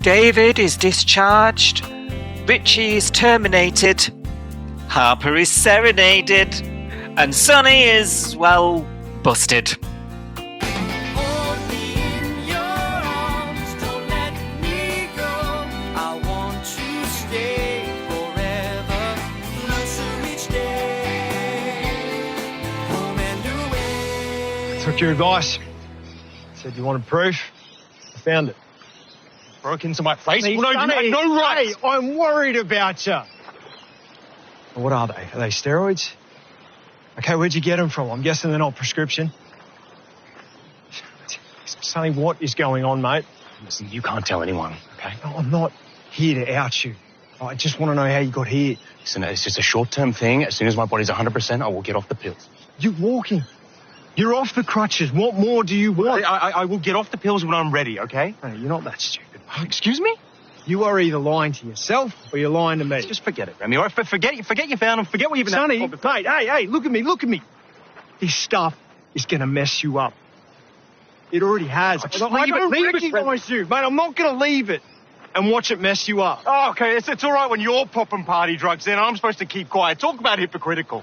David is discharged. Richie is terminated. Harper is serenaded. And Sonny is, well, busted. Took your advice. Said you wanted proof. I found it. Broke into my place? Hey, Well, no, Sonny, you had no right. Hey, I'm worried about you. What are they? Are they steroids? Okay, where'd you get them from? I'm guessing they're not prescription. Sonny, what is going on, mate? Listen, you can't tell anyone, okay? No, I'm not here to out you. I just want to know how you got here. Listen, it's just a short-term thing. As soon as my body's 100%, I will get off the pills. You're walking. You're off the crutches. What more do you want? I will get off the pills when I'm ready, okay? Hey, you're not that stupid. Excuse me? You are either lying to yourself or you're lying to me. Just forget it, Remy. All right, forget you found them. Forget what you've been... Sonny, mate, hey, look at me. This stuff is going to mess you up. It already has. Oh, just I leave don't it, recognise you, mate. I'm not going to leave it and watch it mess you up. Oh, okay, it's all right when you're popping party drugs then. I'm supposed to keep quiet. Talk about hypocritical.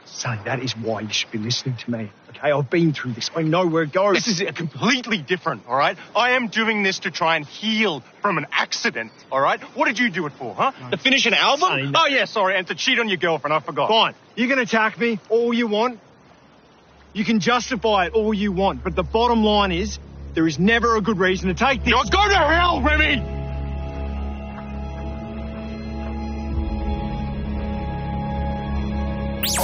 Sonny, that is why you should be listening to me. Okay, I've been through this. I know where it goes. This is completely different, all right? I am doing this to try and heal from an accident, all right? What did you do it for, huh? To finish an album? Sonny, no. Oh, yeah, sorry, and to cheat on your girlfriend, I forgot. Fine. You can attack me all you want. You can justify it all you want. But the bottom line is, there is never a good reason to take this. Now go to hell, Remy!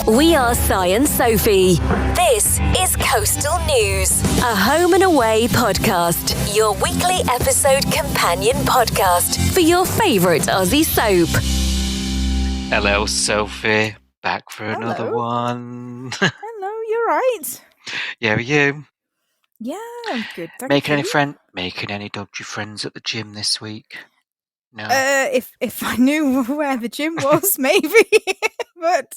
We are Si and Sophie. This is Coastal News, a home and away podcast, your weekly episode companion podcast for your favourite Aussie soap. Hello, Sophie. Back for Hello. another one. Hello, you're right. Yeah, are you? Yeah, I'm good. Thank Making you. Making any dodgy friends at the gym this week? No. If I knew where the gym was, maybe. But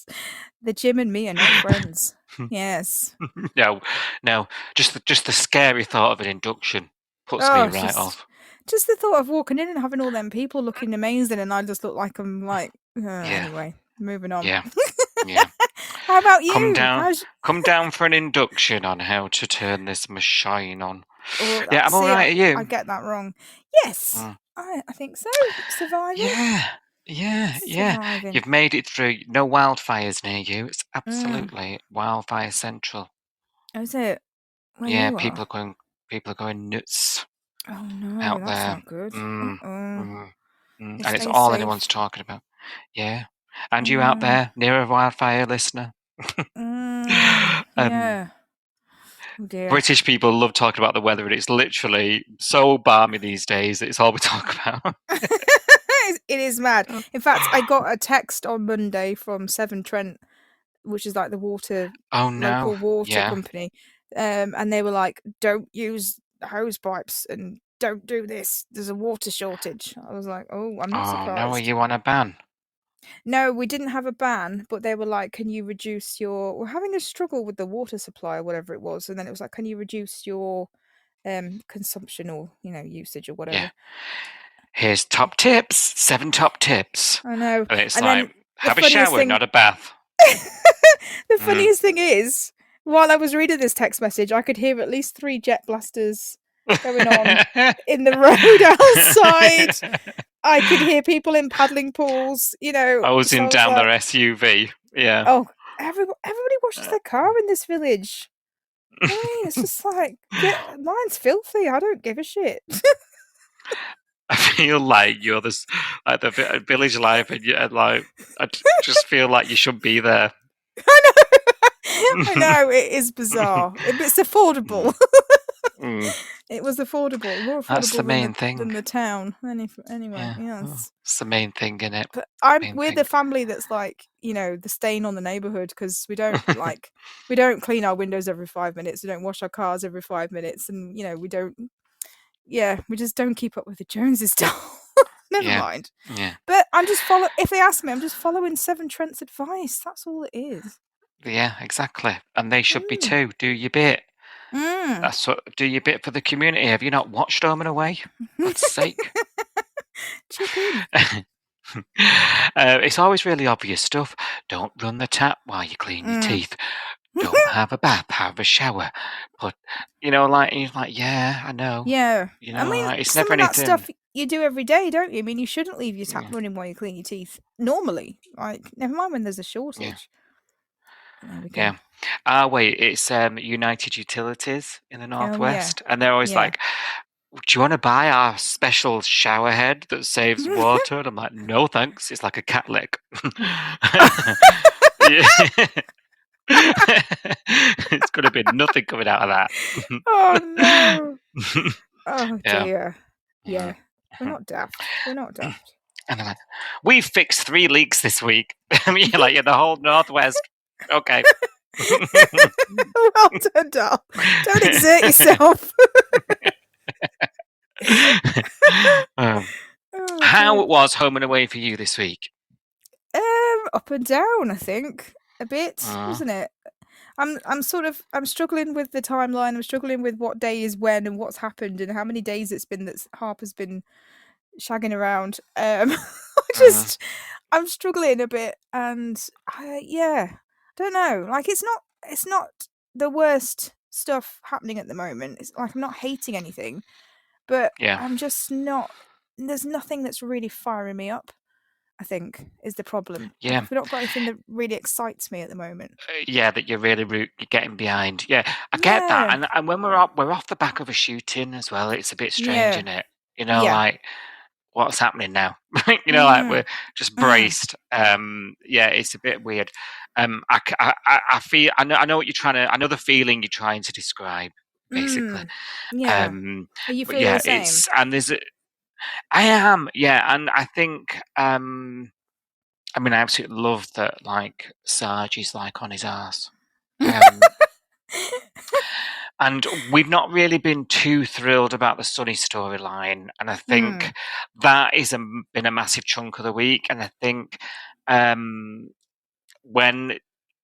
the gym and me are not friends. Yes. No. Just the scary thought of an induction puts Oh, me right off. Just the thought of walking in and having all them people looking amazing, and I just look like I'm like. Anyway, moving on. Yeah. How about you? Come down for an induction on how to turn this machine on. Oh, Yeah, I'm all right. Are you? I get that wrong. Yes, I think so. Surviving. Yeah. Surviving. You've made it through. No wildfires near you. It's absolutely wildfire central. Oh, is it? Where Yeah, you people are? are going nuts Oh no, out that's there. not good. And You it's stay all safe. anyone's talking about. Yeah. And you out there near a wildfire, listener? Yeah. Oh dear. British people love talking about the weather, and it's literally so balmy these days that it's all we talk about. It is mad. In fact, I got a text on Monday from Severn Trent, which is like the local water company, and they were like, "Don't use hose pipes and don't do this. There's a water shortage." I was like, "Oh, I'm not surprised." No, are you on a ban? No, we didn't have a ban, but they were like, "Can you reduce your?" We're having a struggle with the water supply or whatever it was, and then it was like, "Can you reduce your consumption or usage or whatever?" Yeah. Here's 7 top tips. I know. And it's And like, then have a shower, not a bath. The funniest thing is, while I was reading this text message, I could hear at least 3 jet blasters going on in the road outside. I could hear people in paddling pools, Hosing down their SUV. Yeah. Oh, everybody washes their car in this village. I mean, it's just like, mine's filthy. I don't give a shit. I feel like you're the village life, and I just feel like you should be there. I know, it is bizarre. It's affordable. It was affordable. More affordable That's the main thing. Than the town. Anyway, yes. It's the main thing, isn't it? But we're the family that's like, the stain on the neighbourhood, because we don't we don't clean our windows every 5 minutes. We don't wash our cars every 5 minutes, and we don't. Yeah, we just don't keep up with the Joneses. Never mind. Yeah. But if they ask me, I'm just following Severn Trent's advice. That's all it is. Yeah, exactly. And they should be too. Do your bit. That's what, do your bit for the community. Have you not watched Home and Away? For God's sake. Chip in. It's always really obvious stuff. Don't run the tap while you clean your teeth. Don't have a bath, have a shower. But, like, you're like, yeah, I know. Yeah. I mean, like, it's some never of that anything. stuff you do every day, don't you? I mean, you shouldn't leave your tap running while you clean your teeth. Normally. Like, never mind when there's a shortage. Yeah. There we go. Yeah. Wait, it's United Utilities in the Northwest. And they're always like, do you want to buy our special shower head that saves water? And I'm like, no, thanks. It's like a cat lick. It's going to be nothing coming out of that. Oh, no. Oh, dear. Yeah. We're not daft. We're not daft. And they're like, we've fixed 3 leaks this week. You're like, the whole Northwest. Okay. Well done, doll. Don't exert yourself. How was Home and Away for you this week? Up and down, I think. A bit, wasn't it? I'm struggling with the timeline. I'm struggling with what day is when and what's happened and how many days it's been that Harper's been shagging around. I'm struggling a bit, and I don't know. Like, it's not the worst stuff happening at the moment. It's like I'm not hating anything, but I'm just not. There's nothing that's really firing me up, I think, is the problem. Yeah. Like, we've not got anything that really excites me at the moment. That you're getting behind. Yeah, I get that. And when we're off the back of a shooting as well, it's a bit strange, isn't it? Like, what's happening now? Like, we're just braced. It's a bit weird. I feel, I know what you're trying to, I know the feeling you're trying to describe, basically. Yeah. Are you feeling the same? I am, and I think, I absolutely love that, like, Sarge is, like, on his arse. And we've not really been too thrilled about the Sonny storyline, and I think that is been a massive chunk of the week. And I think when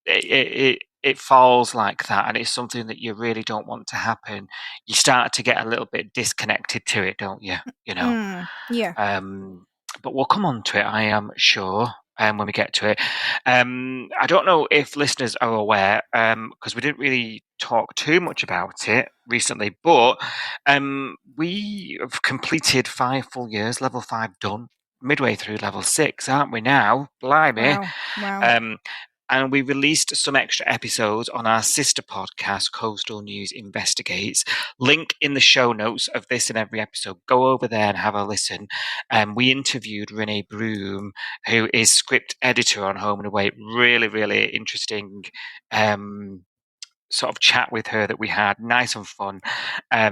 it falls like that, and it's something that you really don't want to happen, you start to get a little bit disconnected to it, don't you? But we'll come on to it, I am sure. When we get to it, I don't know if listeners are aware, because we didn't really talk too much about it recently, but we have completed 5 full years, level 5 done, midway through level 6, aren't we now? Blimey. Wow. And we released some extra episodes on our sister podcast, Coastal News Investigates. Link in the show notes of this and every episode. Go over there and have a listen. We interviewed Renee Broom, who is script editor on Home and Away. Really, really interesting sort of chat with her that we had. Nice and fun.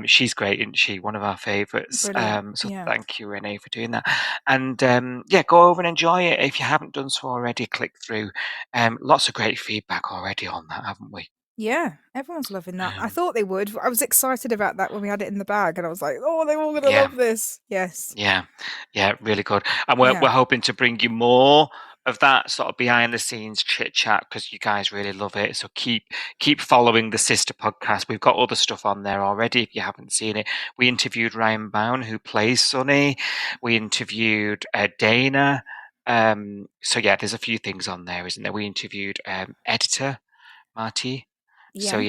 She's great, isn't she? One of our favourites. Thank you, Renee, for doing that. And go over and enjoy it. If you haven't done so already, click through. Lots of great feedback already on that, haven't we? Yeah, everyone's loving that. I thought they would. I was excited about that when we had it in the bag, and I was like, oh, they're all going to love this. Yes. Yeah, really good. And we're hoping to bring you more of that sort of behind the scenes chit chat, because you guys really love it. So keep following the sister podcast. We've got other stuff on there already if you haven't seen it. We interviewed Ryan Bown, who plays Sonny. We interviewed Dana. There's a few things on there, isn't there? We interviewed editor Marty. So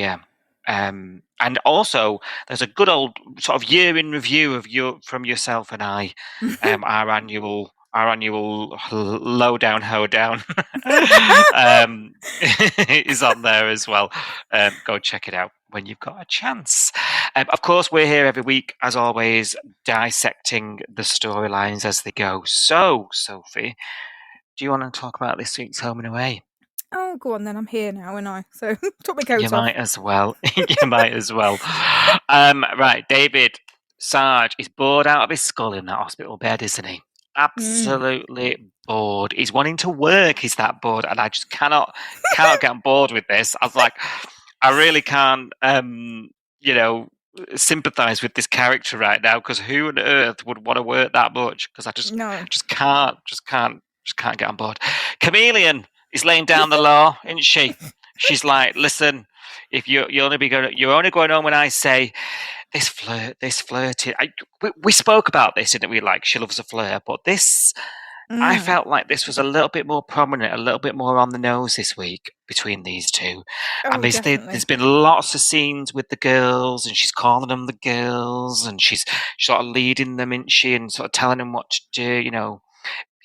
and also there's a good old sort of year in review from yourself and I, our annual lowdown hoedown is on there as well. Go check it out when you've got a chance. Of course, we're here every week, as always, dissecting the storylines as they go. So, Sophie, do you want to talk about this week's Home and Away? Oh, go on then. I'm here now, and I so took my coat off. You might as well. Right, David Sarge is bored out of his skull in that hospital bed, isn't he? Absolutely bored. He's wanting to work. He's that bored, and I just cannot get on board with this. I was like, I really can't, sympathise with this character right now, because who on earth would want to work that much? Because I just can't get on board. Chameleon is laying down the law, isn't she? She's like, listen, If you're only going on when I say this flirting. We spoke about this, didn't we? Like, she loves a flirt, but this, I felt like this was a little bit more prominent, a little bit more on the nose this week between these two. And definitely. there's been lots of scenes with the girls, and she's calling them the girls, and she's sort of leading them, isn't she, and sort of telling them what to do,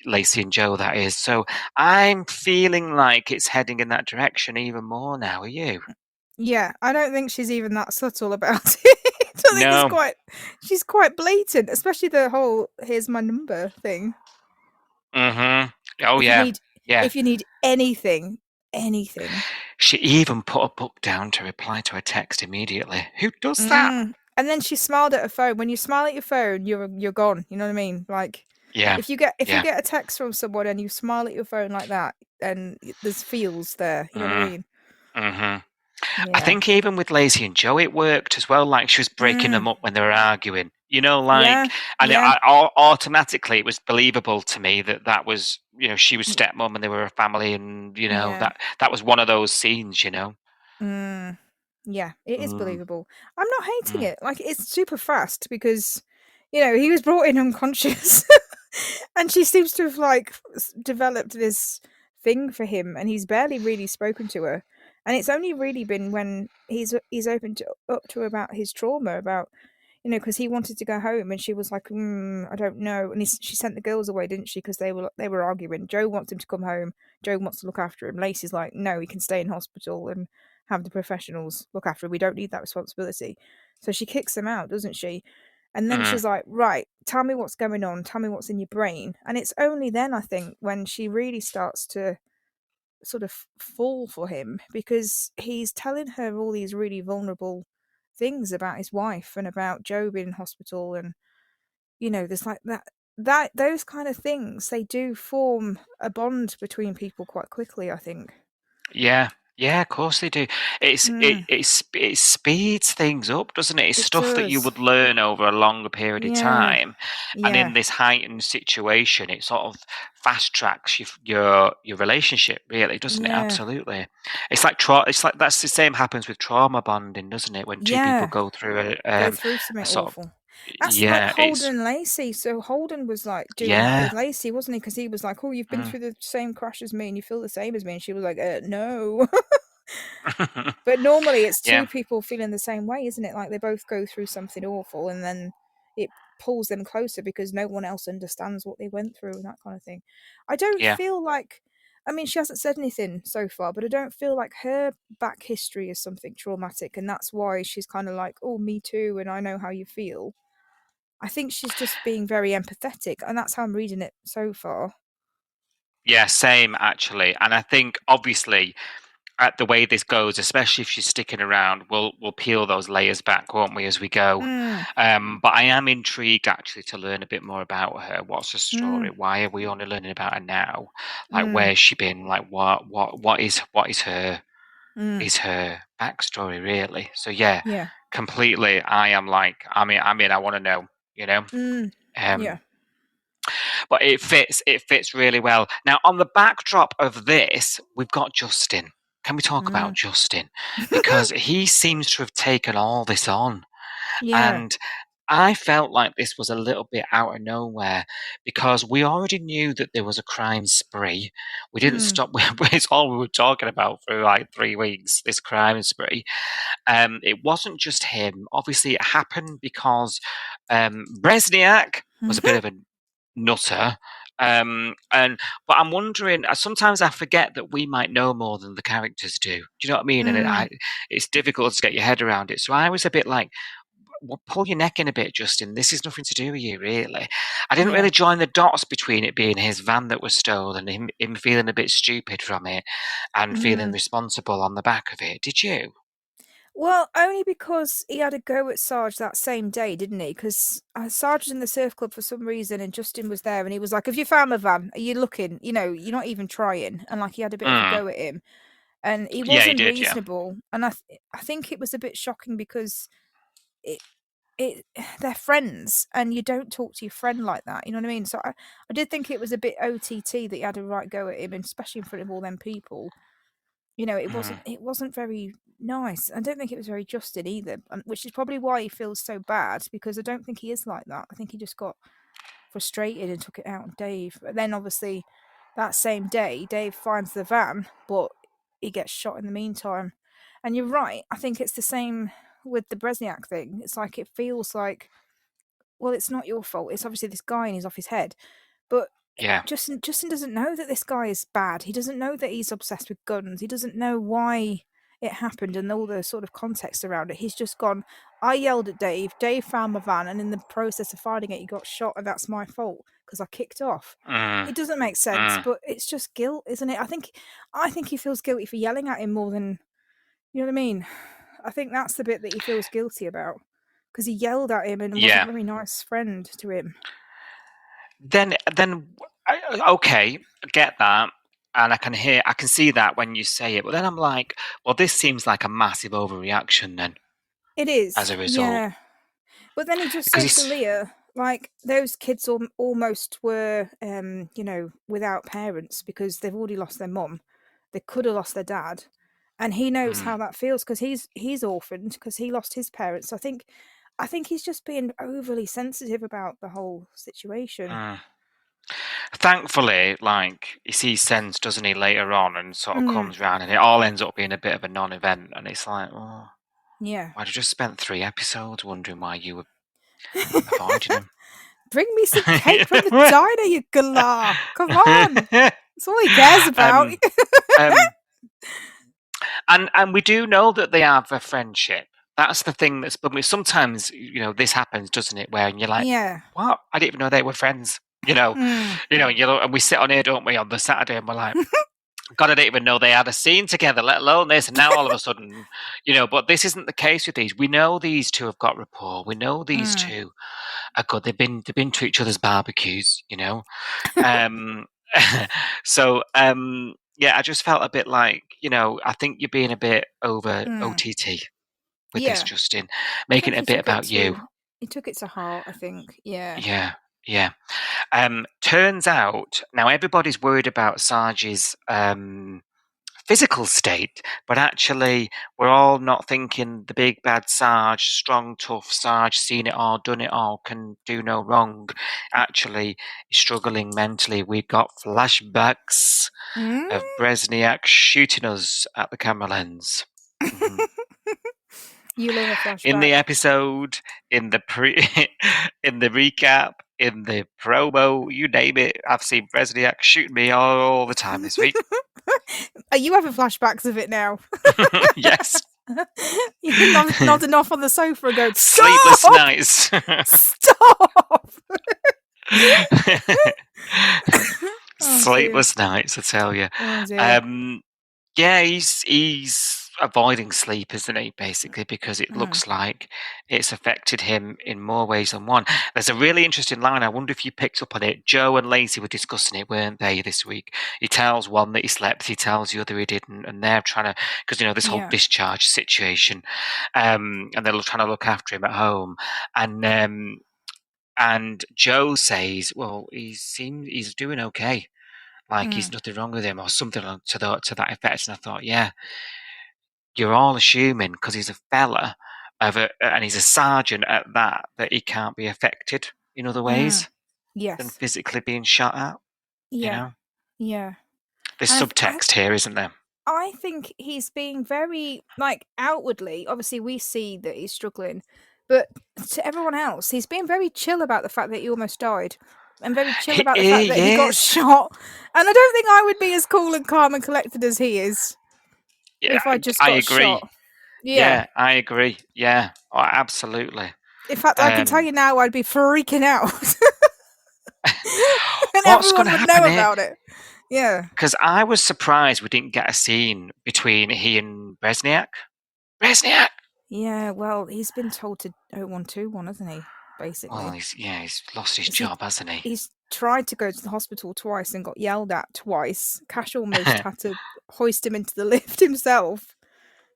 Lacey and Joe, that is. So I'm feeling like it's heading in that direction even more now. Are you? Yeah, I don't think she's even that subtle about it. I think she's quite blatant, especially the whole "here's my number" thing. Mm-hmm. Oh, If you need anything. She even put a book down to reply to a text immediately. Who does that? And then she smiled at her phone. When you smile at your phone, you're gone. You know what I mean? Like, if you get a text from someone and you smile at your phone like that, and there's feels there. You know what I mean? Mm-hmm. Yeah. I think even with Lacey and Joe, it worked as well. Like, she was breaking them up when they were arguing. Automatically it was believable to me that was, she was stepmom and they were a family, and that was one of those scenes. Yeah, it is believable. I'm not hating it. Like, it's super fast because, he was brought in unconscious, and she seems to have like developed this thing for him, and he's barely really spoken to her. And it's only really been when he's opened up to her about his trauma, about because he wanted to go home, and she was like, I don't know. And she sent the girls away, didn't she? Because they were arguing. Joe wants him to come home. Joe wants to look after him. Lacey's like, no, he can stay in hospital and have the professionals look after him. We don't need that responsibility. So she kicks him out, doesn't she? And then she's like, right, tell me what's going on. Tell me what's in your brain. And it's only then, I think, when she really starts to sort of fall for him, because he's telling her all these really vulnerable things about his wife and about Joe being in hospital, and there's like that those kind of things, they do form a bond between people quite quickly, I think. Yeah, of course they do. It speeds things up, doesn't it? It's stuff that you would learn over a longer period of time, and in this heightened situation, it sort of fast tracks your relationship, really, doesn't it? Absolutely. It's like that's the same happens with trauma bonding, doesn't it? When two people go through something awful. That's like Holden and Lacey. So Holden was like doing that with Lacey, wasn't he? Because he was like, oh, you've been through the same crash as me and you feel the same as me. And she was like, no. But normally it's two people feeling the same way, isn't it? Like, they both go through something awful, and then it pulls them closer because no one else understands what they went through and that kind of thing. I don't feel like, I mean, she hasn't said anything so far, but I don't feel like her back history is something traumatic, and that's why she's kind of like, oh, me too, and I know how you feel. I think she's just being very empathetic, and that's how I'm reading it so far. Yeah, same, actually. And I think, obviously, the way this goes, especially if she's sticking around, we'll peel those layers back, won't we, as we go? But I am intrigued, actually, to learn a bit more about her. What's her story? Why are we only learning about her now? Like, where's she been? Like, what is her backstory, really? So yeah, completely. I am like, I mean, I want to know, Yeah. But it fits really well. Now, on the backdrop of this, we've got Justin. Can we talk about Justin? Because he seems to have taken all this on. And I felt like this was a little bit out of nowhere, because we already knew that there was a crime spree. We didn't stop. It's all we were talking about for like 3 weeks, this crime spree. It wasn't just him. Obviously, it happened because Bresniak was a bit of a nutter. But I'm wondering, sometimes I forget that we might know more than the characters do. Do you know what I mean? And it's difficult to get your head around it. So I was a bit like, well, pull your neck in a bit, Justin. This is nothing to do with you, really. I didn't really join the dots between it being his van that was stolen, him feeling a bit stupid from it, and feeling responsible on the back of it. Did you? Well, only because he had a go at Sarge that same day, didn't he? Because Sarge was in the surf club for some reason, and Justin was there, and he was like, "Have you found my van? Are you looking? You're not even trying." And like, he had a bit of a go at him, and he wasn't reasonable. And I think it was a bit shocking because they're friends, and you don't talk to your friend like that. You know what I mean? So I did think it was a bit OTT that he had a right go at him, and especially in front of all them people. it wasn't very nice. I don't think it was very Justin either, which is probably why he feels so bad, because I don't think he is like that. I think he just got frustrated and took it out on Dave. But then obviously that same day, Dave finds the van, but he gets shot in the meantime. And you're right. I think it's the same with the Bresniak thing. It's like, it feels like, well, it's not your fault. It's obviously this guy and he's off his head. But Justin doesn't know that this guy is bad. He doesn't know that he's obsessed with guns. He doesn't know why it happened and all the sort of context around it. He's just gone, I yelled at Dave. Dave found my van, and in the process of finding it, he got shot, and that's my fault because I kicked off. It doesn't make sense, but it's just guilt, isn't it? I think he feels guilty for yelling at him more than, you know what I mean? I think that's the bit that he feels guilty about, because he yelled at him and wasn't a very nice friend to him. Then, okay, I get that, and I can see that when you say it. But then I'm like, well, this seems like a massive overreaction. Then it is, as a result. Yeah. But then he just says to Leah, like, those kids almost were, without parents because they've already lost their mum. They could have lost their dad, and he knows how that feels because he's orphaned because he lost his parents. So I think he's just being overly sensitive about the whole situation. Thankfully, like, he sees sense, doesn't he, later on, and sort of comes round, and it all ends up being a bit of a non-event, and it's like, oh, yeah, I'd have just spent 3 episodes wondering why you were avoiding him. Bring me some cake from the diner, you galah. Come on. That's all he cares about. And we do know that they have a friendship. That's the thing but sometimes, this happens, doesn't it? Where you're like, what? I didn't even know they were friends. And we sit on here, don't we, on the Saturday, and we're like, God, I didn't even know they had a scene together, let alone this. And now all of a sudden, but this isn't the case with these. We know these two have got rapport. We know these two are good. They've been to each other's barbecues, So, I just felt a bit like, I think you're being a bit over OTT with this, Justin, making it a bit about you. He took it to heart, I think. Yeah. Yeah. Turns out, now everybody's worried about Sarge's physical state, but actually we're all not thinking the big bad Sarge, strong, tough Sarge, seen it all, done it all, can do no wrong. Actually, he's struggling mentally. We've got flashbacks of Bresniak shooting us at the camera lens. You love a flashback. In the episode, in the in the recap, in the promo, you name it, I've seen Bresniak shooting me all the time this week. Are you having flashbacks of it now? Yes. You're nodding off on the sofa and going, Sleepless nights. Stop! Sleepless nights, I tell you. He's avoiding sleep, isn't he, basically, because it looks like it's affected him in more ways than one. There's a really interesting line. I wonder if you picked up on it. Joe and Lacey were discussing it, weren't they, this week? He tells one that he slept, he tells the other he didn't, and they're trying to, because, this whole discharge situation, and they're trying to look after him at home. And Joe says, well, he's doing okay. Like, he's nothing wrong with him, or something to that effect. And I thought, you're all assuming because he's a fella and he's a sergeant at that he can't be affected in other ways than physically being shot at. Yeah. There's subtext here, isn't there? I think he's being very, like, outwardly, obviously we see that he's struggling, but to everyone else, he's being very chill about the fact that he almost died. And very chill about the fact that he got shot. And I don't think I would be as cool and calm and collected as he is. Yeah, if I just got shot. Yeah, I agree. Yeah, absolutely. In fact, I can tell you now, I'd be freaking out. And everyone would know about it. Yeah. Because I was surprised we didn't get a scene between he and Bresniak. Bresniak! Yeah, well, he's been told to 0121, hasn't he? Basically. Well, he's lost his job, hasn't he? He's tried to go to the hospital twice and got yelled at twice. Cash almost had to hoist him into the lift himself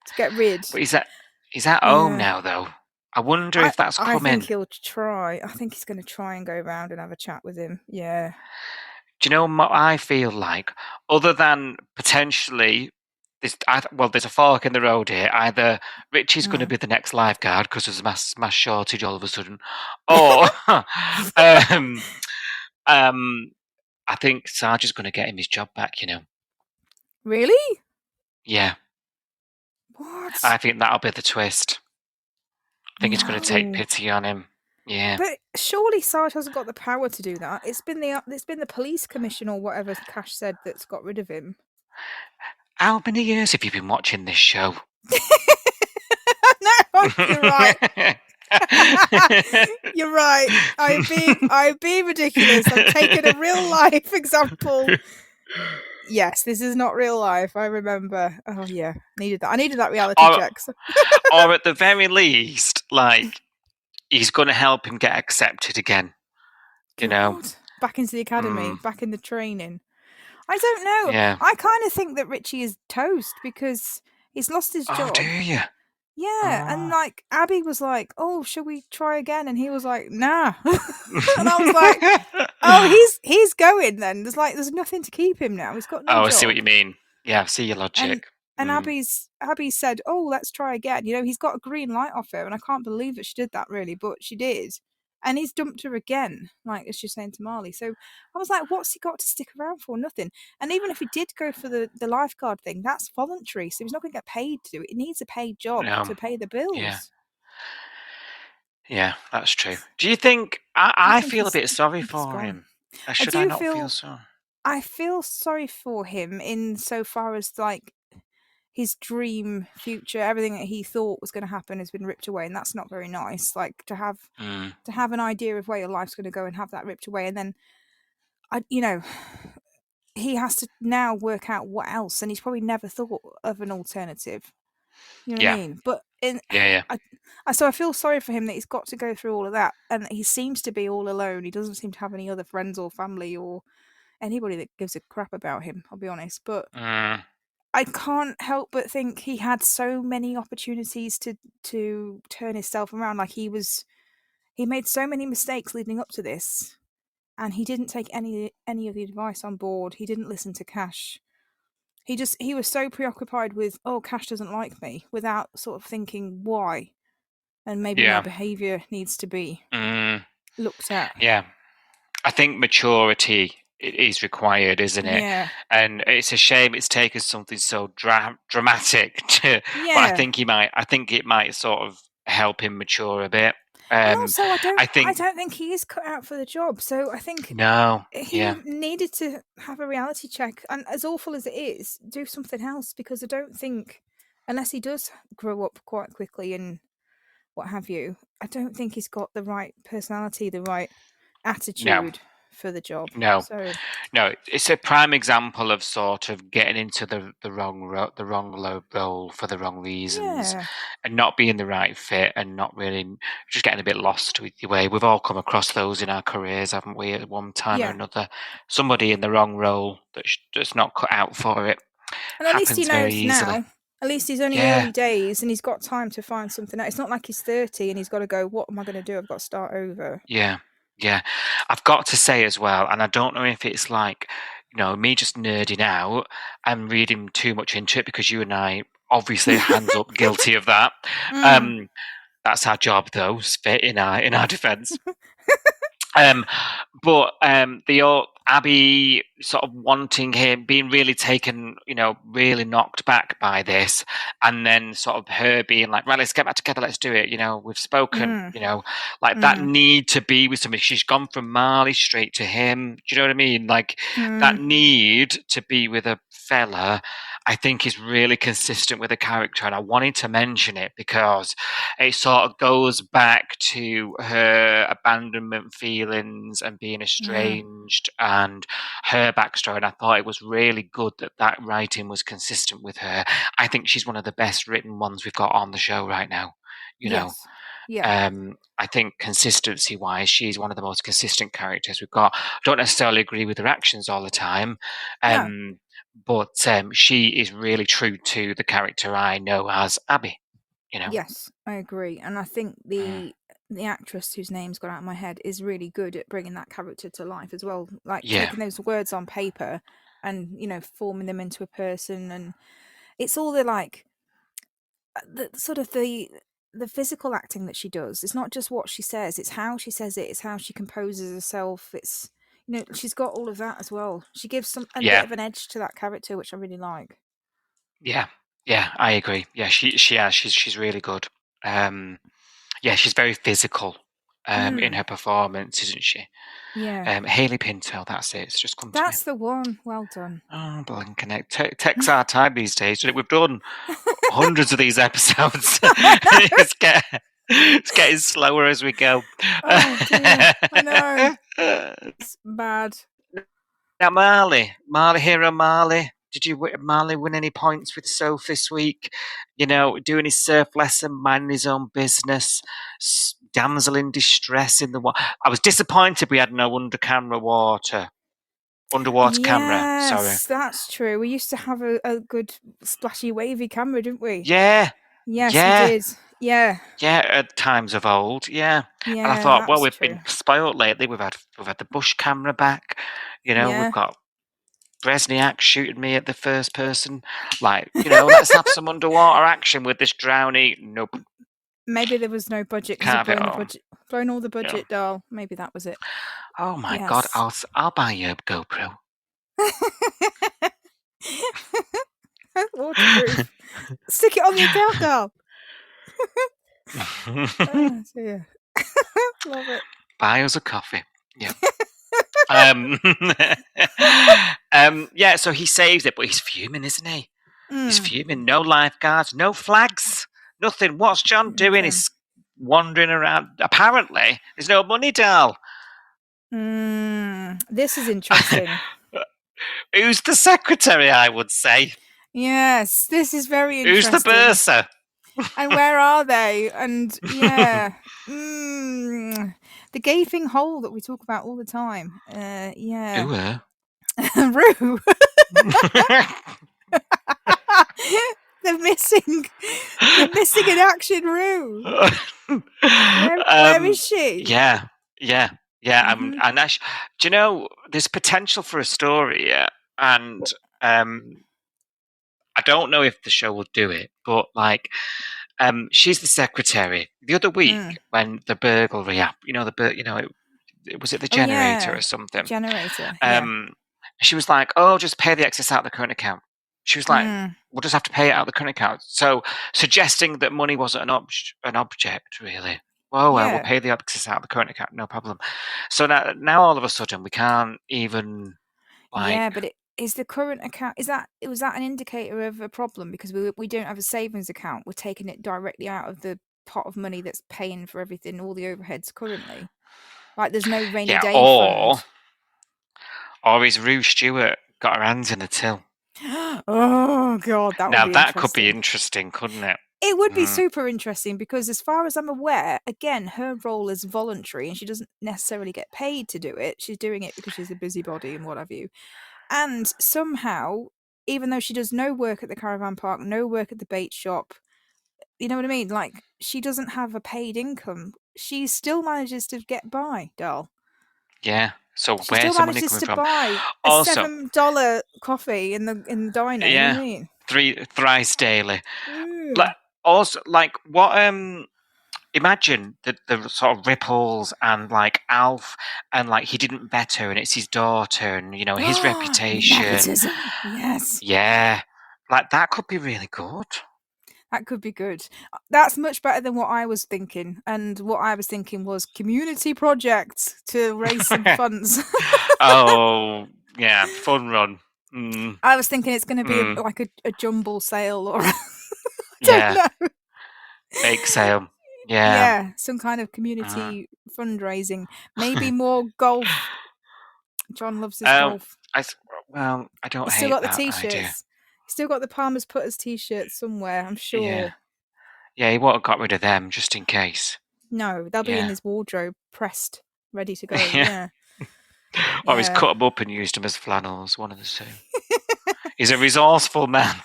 to get rid. But he's at home now, though. I wonder if that's coming. I think he'll try. I think he's going to try and go around and have a chat with him. Yeah. Do you know what I feel like? Other than potentially there's a fork in the road here. Either Richie's going to be the next lifeguard because there's a mass shortage all of a sudden, or I think Sarge is going to get him his job back. Really? Yeah. What? I think that'll be the twist. I think he's going to take pity on him. Yeah. But surely Sarge hasn't got the power to do that. It's been the police commission or whatever Cash said that's got rid of him. How many years have you been watching this show? No, you're right. You're right. I'm being ridiculous. I'm taking a real life example. Yes, this is not real life. I remember. Oh yeah, needed that. I needed that reality check. Or at the very least, like, he's going to help him get accepted again. Back into the academy, back in the training. I don't know. Yeah. I kind of think that Richie is toast because he's lost his job. Oh, do you? Yeah, and like Abby was like, "Oh, should we try again?" And he was like, "Nah." And I was like, "Oh, he's going then. There's nothing to keep him now. He's got no job." I see what you mean. Yeah, I see your logic. And Abby said, "Oh, let's try again." He's got a green light off her, and I can't believe that she did that really, but she did. And he's dumped her again, like as she's saying to Marley. So I was like, what's he got to stick around for? Nothing. And even if he did go for the lifeguard thing, that's voluntary. So he's not going to get paid to do it. He needs a paid job to pay the bills. Yeah, that's true. Do you think... I feel a bit sorry for him. Should I not feel sorry? I feel sorry for him in so far as like his dream future, everything that he thought was going to happen has been ripped away, and that's not very nice. Like to have an idea of where your life's going to go and have that ripped away, and then he has to now work out what else, and he's probably never thought of an alternative. You know what I mean? But so I feel sorry for him that he's got to go through all of that, and he seems to be all alone. He doesn't seem to have any other friends or family or anybody that gives a crap about him, I'll be honest. But I can't help but think he had so many opportunities to turn himself around. Like he made so many mistakes leading up to this, and he didn't take any of the advice on board. He didn't listen to Cash. He was so preoccupied with, oh, Cash doesn't like me, without sort of thinking why, and maybe my behaviour needs to be looked at. Yeah, I think maturity is required, isn't it? Yeah. And it's a shame it's taken something so dramatic to. Yeah. But I think it might sort of help him mature a bit. And also, I don't think he is cut out for the job. So I think he needed to have a reality check, and as awful as it is, do something else, because I don't think, unless he does grow up quite quickly and what have you, I don't think he's got the right personality, the right attitude for the job. No, it's a prime example of sort of getting into the wrong role for the wrong reasons, and not being the right fit, and not really just getting a bit lost with your way. We've all come across those in our careers, haven't we? At one time or another, somebody in the wrong role that's not cut out for it. And at least he knows now. At least he's only early days, and he's got time to find something out. It's not like he's 30 and he's got to go, what am I going to do? I've got to start over. Yeah, I've got to say as well, and I don't know if it's like, me just nerding out and reading too much into it, because you and I, obviously, hands up, guilty of that. That's our job, though, spit in our defence. But the Abby sort of wanting him, being really taken, really knocked back by this, and then sort of her being like, right, let's get back together, let's do it. We've spoken, that need to be with somebody. She's gone from Marley straight to him. Do you know what I mean? Like that need to be with a fella, I think is really consistent with the character, and I wanted to mention it because it sort of goes back to her abandonment feelings and being estranged and her backstory, and I thought it was really good that writing was consistent with her. I think she's one of the best written ones we've got on the show right now. I think consistency-wise, she's one of the most consistent characters we've got. I don't necessarily agree with her actions all the time, but she is really true to the character I know as Abby. Yes, I agree, and I think the actress whose name's gone out of my head is really good at bringing that character to life as well. Like taking those words on paper and forming them into a person, and it's all the the sort of the physical acting that she does. It's not just what she says; it's how she says it. It's how she composes herself. It's she's got all of that as well. She gives a bit of an edge to that character, which I really like. Yeah, I agree. Yeah, she's really good. She's very physical in her performance, isn't she? Yeah. Hayley Pinto, that's it. It's just come to me. That's the one. Well done. Oh, blinking it. Takes our time these days. We've done hundreds of these episodes. It's getting slower as we go. Oh, dear. I know. It's bad. Now, Hero Marley. Did Marley win any points with Sophie this week? Doing his surf lesson, minding his own business, damsel in distress in the water. I was disappointed we had no underwater camera. Sorry. Yes, that's true. We used to have a good splashy, wavy camera, didn't we? Yeah. Yes, we did. Yeah. Yeah, at times of old. Yeah. Yeah. And I thought, well, we've been spoiled lately. We've had the bush camera back. We've got Bresniak shooting me at the first person. Let's have some underwater action with this drowning. Nope. Maybe there was no budget because blown all the budget, doll. Maybe that was it. Oh my God! I'll buy you a GoPro. Waterproof. Stick it on your tail, doll. Oh, dear. Love it. Buy us a coffee. Yeah. So he saves it, but he's fuming, isn't he? He's fuming. No lifeguards, no flags, nothing. What's John doing? He's wandering around. Apparently, there's no money, doll. This is interesting. Who's the secretary, I would say? Yes, this is very interesting. Who's the bursar? And where are they? And yeah. The gaping hole that we talk about all the time. Yeah. Rue. the missing in action Rue. Where is she? Yeah. And Ash, do you know there's potential for a story? Yeah, and I don't know if the show will do it, but she's the secretary. The other week when the burglary happened, was it the generator or something? Generator. She was like, "Oh, just pay the excess out of the current account." She was like, "We'll just have to pay it out of the current account." So suggesting that money wasn't an object, really. Oh, well, we'll pay the excess out of the current account, no problem. So now all of a sudden we can't even. Yeah, but is the current account was that an indicator of a problem because we don't have a savings account? We're taking it directly out of the pot of money that's paying for everything, all the overheads currently. There's no rainy day fund. Or is Rue Stewart got her hands in the till? Oh God, that could be interesting, couldn't it? It would be super interesting because, as far as I'm aware, again, her role is voluntary and she doesn't necessarily get paid to do it. She's doing it because she's a busybody and what have you. And somehow, even though she does no work at the caravan park, no work at the bait shop, you know what I mean? She doesn't have a paid income. She still manages to get by, doll. Yeah. So where's the money coming from? She still manages to buy a $7 coffee in the diner. Yeah. You know what I mean? Thrice daily. Also, what? Imagine the sort of ripples and Alf and he didn't bet her and it's his daughter and his reputation. Nepotism. Yes. Yeah, that could be really good. That could be good. That's much better than what I was thinking. And what I was thinking was community projects to raise some funds. Oh yeah, fun run. I was thinking it's going to be a jumble sale or don't know. Bake sale. Yeah, some kind of community fundraising. Maybe more golf. John loves his golf. I don't hate that idea. Still got the t-shirts. Still got the Palmer's Putters t-shirts somewhere, I'm sure. Yeah, he won't have got rid of them just in case. No, they'll be in his wardrobe, pressed, ready to go. Yeah. Or he's cut them up and used them as flannels, one of the two. He's a resourceful man.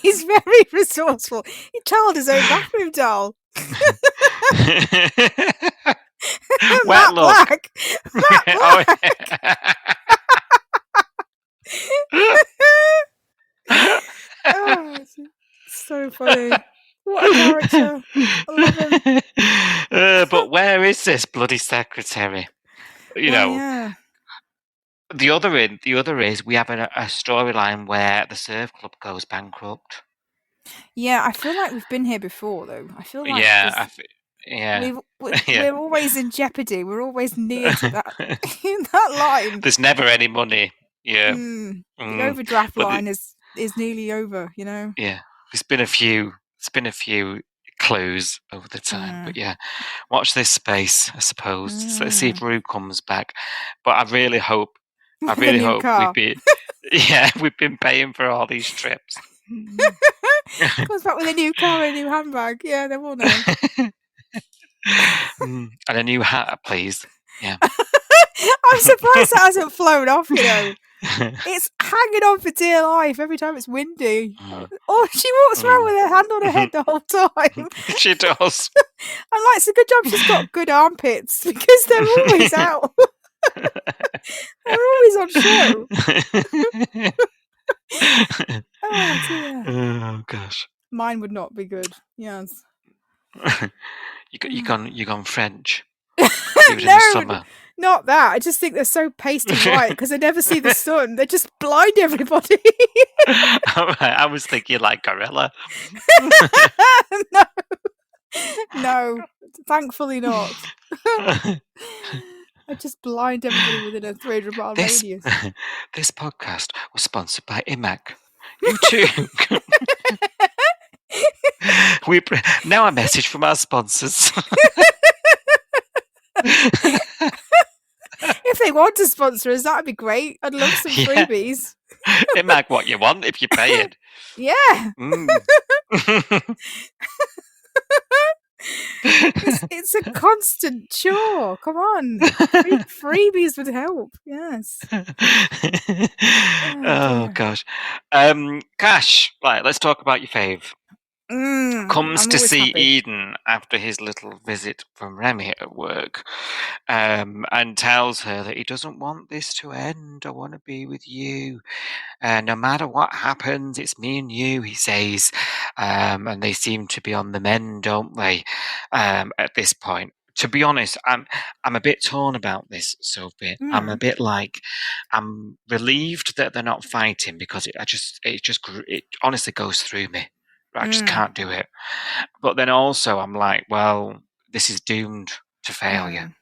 He's very resourceful. He tiled his own bathroom doll. Wet look. Matt Black. Oh, funny. What a character. I love him. But where is this bloody secretary? Yeah. The other is we have a storyline where the surf club goes bankrupt. Yeah, I feel like we've been here before, though. I feel like we're always in jeopardy. We're always near to that that line. There's never any money. Yeah, the overdraft line is nearly over. Yeah, there's been a few clues over the time, but yeah, watch this space, I suppose. Let's see if Rue comes back. But I really hope we've been paying for all these trips. Comes back with a new car and a new handbag. Yeah, they will know. And a new hat, please. Yeah. I'm surprised that hasn't flown off, It's hanging on for dear life every time it's windy. Oh, she walks around with her hand on her head the whole time. She does. I'm like, it's a good job she's got good armpits because they're always out. They're always on show. Oh dear. Oh gosh. Mine would not be good. Yes. You gone French? No, not that. I just think they're so pasty white because they never see the sun. They just blind everybody. I was thinking like gorilla. No, thankfully not. I just blind everybody within a 300-mile radius. This podcast was sponsored by IMAC. You too. Now a message from our sponsors. If they want to sponsor us, that'd be great. I'd love some freebies. IMAC, what you want if you pay it. Yeah. It's a constant chore. Come on. Freebies would help. Yes. Oh gosh. Cash, right, let's talk about your fave. Comes to see happy. Eden after his little visit from Remy at work, and tells her that he doesn't want this to end. I want to be with you. No matter what happens, it's me and you, he says. And they seem to be on the mend, don't they, at this point? To be honest, I'm a bit torn about this, Sophie. I'm a bit like, I'm relieved that they're not fighting because it honestly goes through me. I just can't do it. But then also I'm like, well, this is doomed to failure.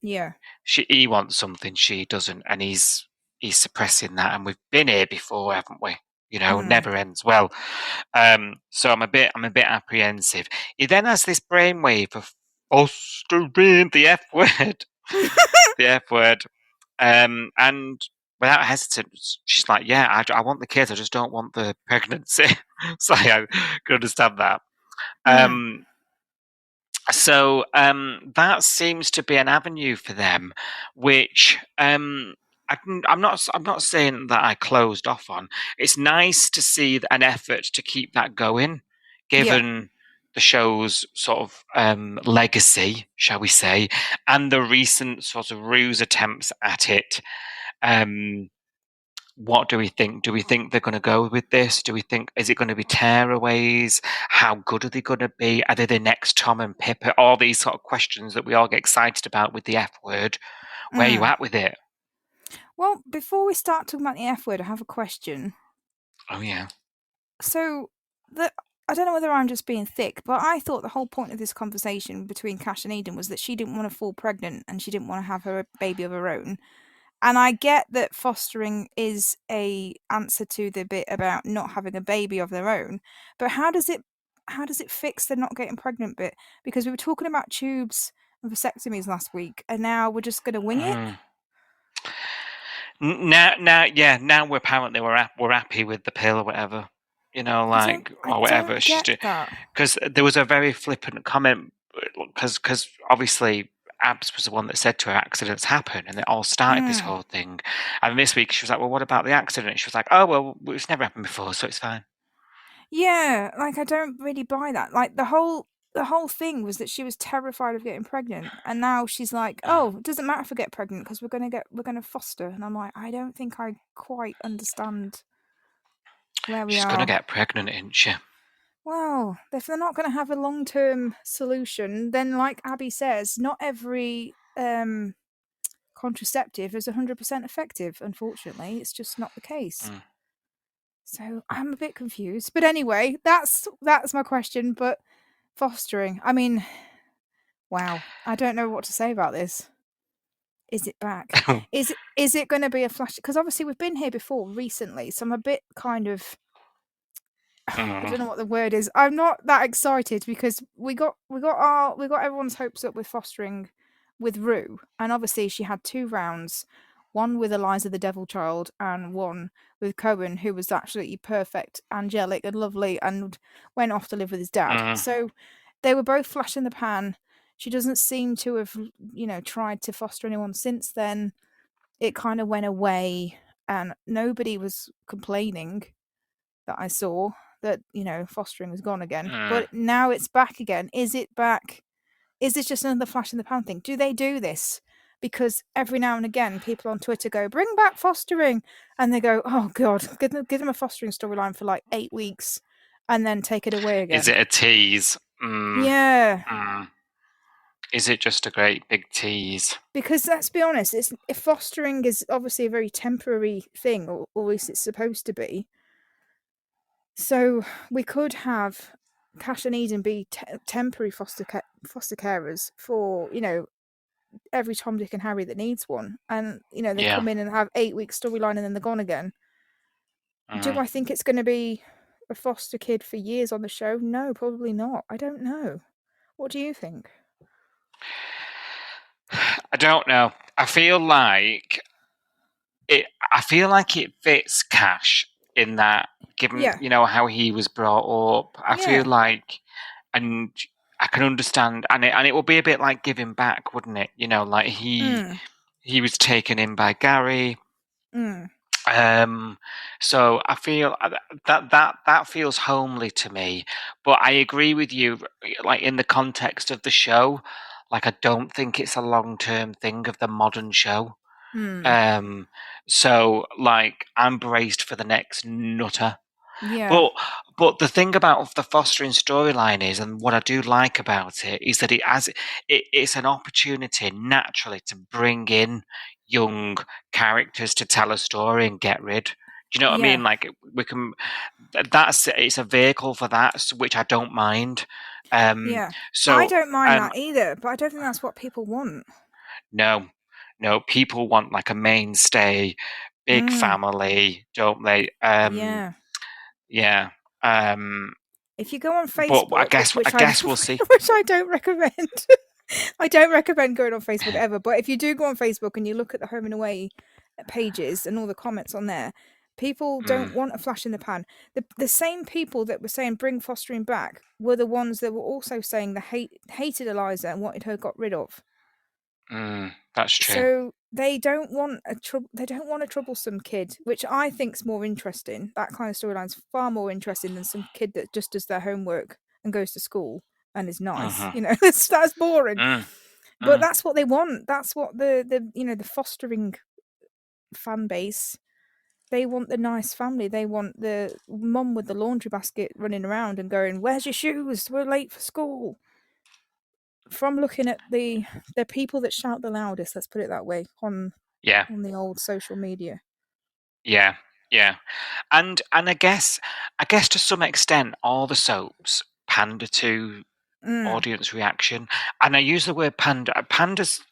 Yeah. He wants something she doesn't, and he's suppressing that. And we've been here before, haven't we? Never ends well. So I'm a bit apprehensive. He then has this brainwave of fostering the F word, the F word, and without hesitance, she's like, yeah, I want the kids. I just don't want the pregnancy. So I can understand that. So that seems to be an avenue for them, which I'm not saying that I closed off on. It's nice to see an effort to keep that going, given the show's sort of legacy, shall we say, and the recent sort of ruse attempts at it. What do we think? Do we think they're going to go with this? Do we think, is it going to be tearaways? How good are they going to be? Are they the next Tom and Pip? All these sort of questions that we all get excited about with the F word. Where are you at with it? Well, before we start talking about the F word, I have a question. Oh, yeah. So, I don't know whether I'm just being thick, but I thought the whole point of this conversation between Cash and Eden was that she didn't want to fall pregnant and she didn't want to have her baby of her own. And I get that fostering is a answer to the bit about not having a baby of their own, but how does it fix the not getting pregnant bit? Because we were talking about tubes and vasectomies last week, and now we're just going to wing it. Now we're happy with the pill or whatever, or whatever she's doing. Because there was a very flippant comment, because obviously Abs was the one that said to her accidents happen, and it all started this whole thing. And this week she was like, well, what about the accident? She was like, oh, well, it's never happened before, so it's fine. Yeah, like I don't really buy that. Like the whole thing was that she was terrified of getting pregnant, and now she's like, oh, it doesn't matter if I get pregnant because we're gonna foster. And I'm like, I don't think I quite understand where we are. She's gonna get pregnant, isn't she? Well, if they're not going to have a long-term solution, then like Abby says, not every contraceptive is 100% effective. Unfortunately, it's just not the case. So I'm a bit confused. But anyway, that's my question. But fostering, I mean, wow, I don't know what to say about this. Is it back? Is it going to be a flash? Because obviously we've been here before recently, so I'm a bit kind of I don't know what the word is. I'm not that excited because we got everyone's hopes up with fostering with Rue, and obviously she had 2 rounds, one with Eliza the Devil Child and one with Cohen, who was absolutely perfect, angelic and lovely, and went off to live with his dad. So they were both flash in the pan. She doesn't seem to have, tried to foster anyone since then. It kind of went away, and nobody was complaining that I saw that, fostering has gone again. But now it's back again. Is it back? Is this just another flash in the pan thing? Do they do this? Because every now and again, people on Twitter go, bring back fostering. And they go, oh, God, give them a fostering storyline for like 8 weeks and then take it away again. Is it a tease? Yeah. Is it just a great big tease? Because let's be honest, if fostering is obviously a very temporary thing, or at least it's supposed to be. So we could have Cash and Eden be temporary foster carers for, every Tom, Dick and Harry that needs one. And, they come in and have 8 week storyline and then they're gone again. Do I think it's going to be a foster kid for years on the show? No, probably not. I don't know. What do you think? I don't know. I feel like it fits Cash in that, given how he was brought up. I feel like, and I can understand, and it will be a bit like giving back, wouldn't it? Like he was taken in by Gary. So I feel that feels homely to me. But I agree with you, like in the context of the show, like I don't think it's a long-term thing of the modern show. So like I'm braced for the next nutter. Yeah. But the thing about the fostering storyline is, and what I do like about it, is that it's an opportunity naturally to bring in young characters to tell a story and get rid. Do you know what I mean? Like we can. It's a vehicle for that, which I don't mind. So I don't mind that either, but I don't think that's what people want. No, people want like a mainstay, big family, don't they? Yeah. If you go on Facebook, but I guess we'll see. Which I don't recommend. I don't recommend going on Facebook ever. But if you do go on Facebook and you look at the home and away pages and all the comments on there, people don't want a flash in the pan. The same people that were saying bring fostering back were the ones that were also saying hated Eliza and wanted her got rid of. That's true. So they don't want a troublesome kid, which I think's more interesting. That kind of storyline's far more interesting than some kid that just does their homework and goes to school and is nice. That's boring. But that's what they want. That's what the fostering fan base. They want the nice family. They want the mum with the laundry basket running around and going, "Where's your shoes? We're late for school." From looking at the people that shout the loudest, let's put it that way, on the old social media. Yeah. And I guess to some extent all the soaps pander to audience reaction. And I use the word pander. Panda's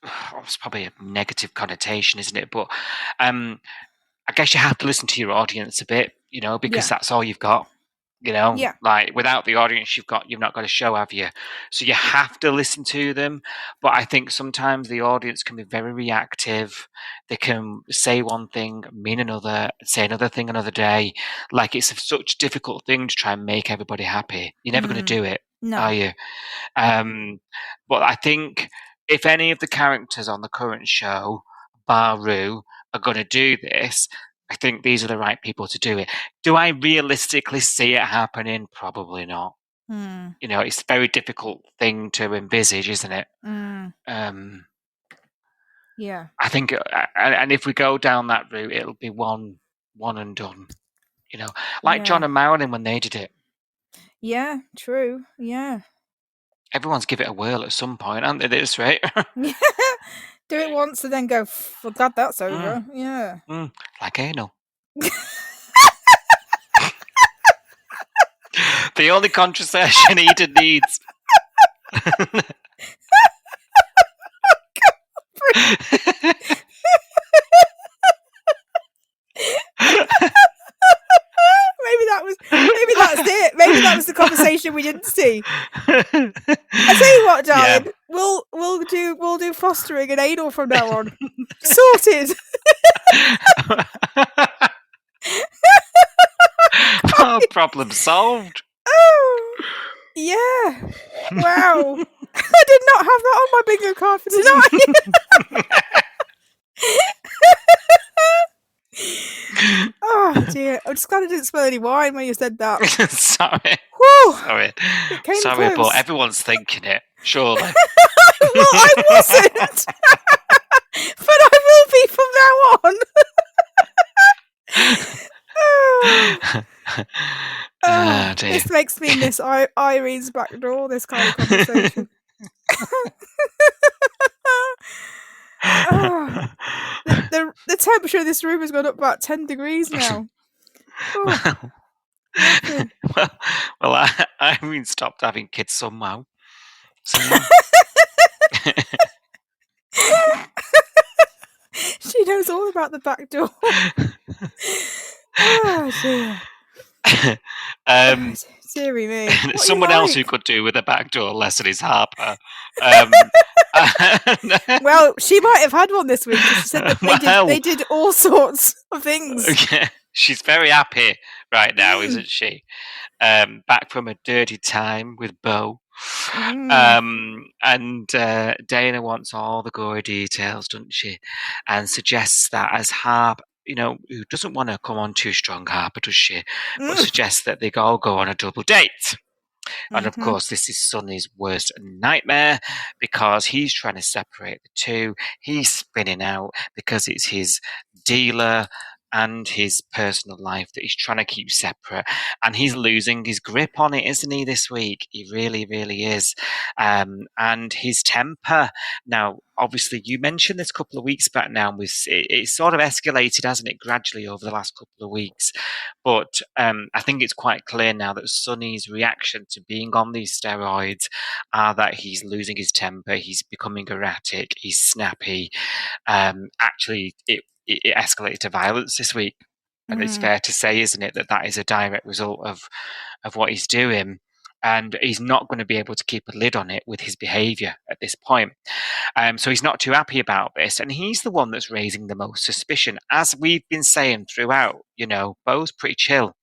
it's probably a negative connotation, isn't it? But I guess you have to listen to your audience a bit, because that's all you've got. Like without the audience you've not got a show, have you? So you have to listen to them. But I think sometimes the audience can be very reactive. They can say one thing, mean another, say another thing another day. Like it's such a difficult thing to try and make everybody happy. You're never going to do it, are you? But I think if any of the characters on the current show, bar Rue, are going to do this, I think these are the right people to do it. Do I realistically see it happening? Probably not. It's a very difficult thing to envisage, isn't it? Yeah. I think, and if we go down that route, it'll be one and done. Like John and Marilyn when they did it. Yeah, true. Yeah. Everyone's give it a whirl at some point, aren't they, at this rate? Yeah. Do it once and then go, for God, that's over. Yeah. Like anal. The only contraception Eden needs. Maybe that's it. Maybe that was the conversation we didn't see. I tell you what, darling, we'll do fostering and anal from now on. Sorted. Oh, problem solved. Oh, yeah. Wow. I did not have that on my bingo card for tonight. Oh dear! I'm just glad I didn't spill any wine when you said that. Sorry. Whew. Sorry. It came Sorry, close. but everyone's thinking it. Surely. Well, I wasn't. But I will be from now on. Oh, dear. This makes me miss Irene's back door. This kind of conversation. The temperature of this room has gone up about 10 degrees now. Well, Irene stopped having kids somehow. So. She knows all about the back door. Oh dear. Deary me. Someone else who could do with a backdoor lesson is Harper. Well, she might have had one this week. She said that they did all sorts of things. Okay. She's very happy right now, isn't she? Back from a dirty time with Beau. And Dana wants all the gory details, doesn't she? And suggests that as Harper, who doesn't want to come on too strong, Harper, does she? But suggests that they all go on a double date. And of course, this is Sonny's worst nightmare because he's trying to separate the two. He's spinning out because it's his dealer and his personal life that he's trying to keep separate. And he's losing his grip on it, isn't he, this week? He really, really is. And his temper. Now, obviously, you mentioned this a couple of weeks back now. It's sort of escalated, hasn't it, gradually over the last couple of weeks. But I think it's quite clear now that Sonny's reaction to being on these steroids are that he's losing his temper, he's becoming erratic, he's snappy. Actually, it escalated to violence this week. And it's fair to say, isn't it, that is a direct result of what he's doing. And he's not going to be able to keep a lid on it with his behaviour at this point. So he's not too happy about this. And he's the one that's raising the most suspicion. As we've been saying throughout, Beau's pretty chill.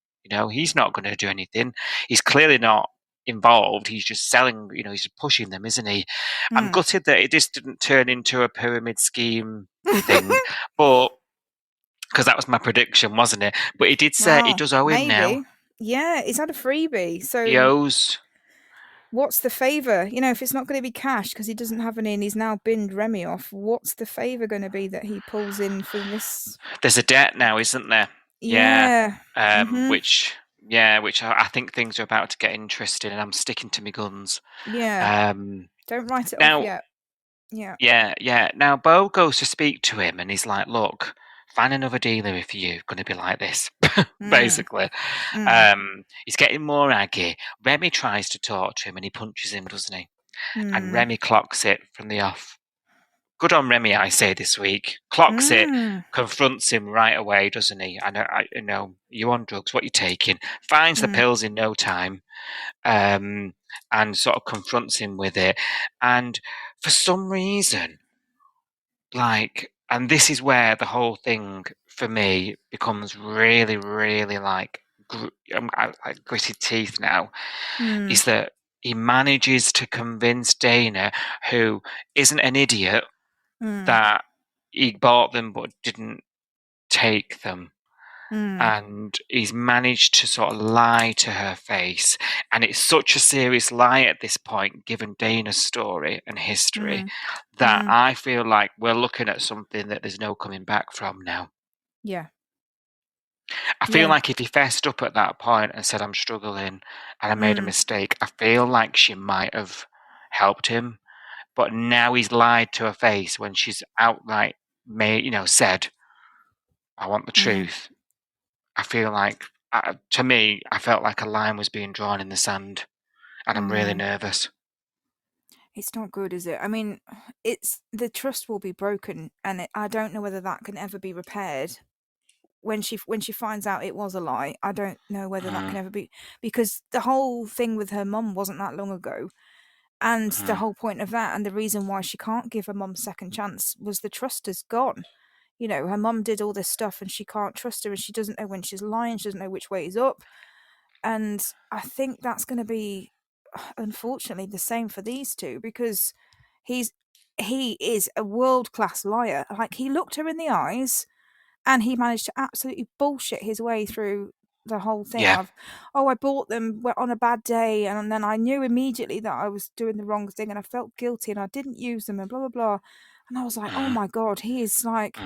He's not going to do anything. He's clearly not involved. He's just selling, he's just pushing them, isn't he? I'm gutted that it just didn't turn into a pyramid scheme thing. But because that was my prediction, wasn't it? But he did say he does owe him now. Yeah, he's had a freebie. So he owes. What's the favour? If it's not going to be cash because he doesn't have any and he's now binned Remy off, what's the favour going to be that he pulls in for this? There's a debt now, isn't there? Yeah. Which I think things are about to get interesting, and I'm sticking to my guns. Yeah. Don't write it off yet. Yeah. Yeah. Now, Beau goes to speak to him, and he's like, look, find another dealer if you're going to be like this, basically. He's getting more aggy. Remy tries to talk to him, and he punches him, doesn't he? And Remy clocks it from the off. Good on Remy, I say, this week. Clocks it, confronts him right away, doesn't he? I know, you on drugs, what you taking? Finds the pills in no time, and sort of confronts him with it. And for some reason, and this is where the whole thing, for me, becomes really, really like gritted teeth now, is that he manages to convince Dana, who isn't an idiot, that he bought them but didn't take them. And he's managed to sort of lie to her face. And it's such a serious lie at this point, given Dana's story and history, that I feel like we're looking at something that there's no coming back from now. Yeah. I feel like if he fessed up at that point and said, I'm struggling and I made a mistake, I feel like she might have helped him. But now he's lied to her face when she's outright said, I want the truth. I feel like, to me, I felt like a line was being drawn in the sand, and I'm really nervous. It's not good, is it? I mean, the trust will be broken, and I don't know whether that can ever be repaired. When she finds out it was a lie, I don't know whether that can ever be, because the whole thing with her mum wasn't that long ago, and the whole point of that, and the reason why she can't give her mum a second chance, was the trust is gone. You know, her mum did all this stuff and she can't trust her, and she doesn't know when she's lying, she doesn't know which way is up. And I think that's going to be, unfortunately, the same for these two, because he is a world-class liar. Like, he looked her in the eyes and he managed to absolutely bullshit his way through the whole thing of, I bought them on a bad day, and then I knew immediately that I was doing the wrong thing and I felt guilty and I didn't use them and blah, blah, blah. And I was like, oh my God, he is like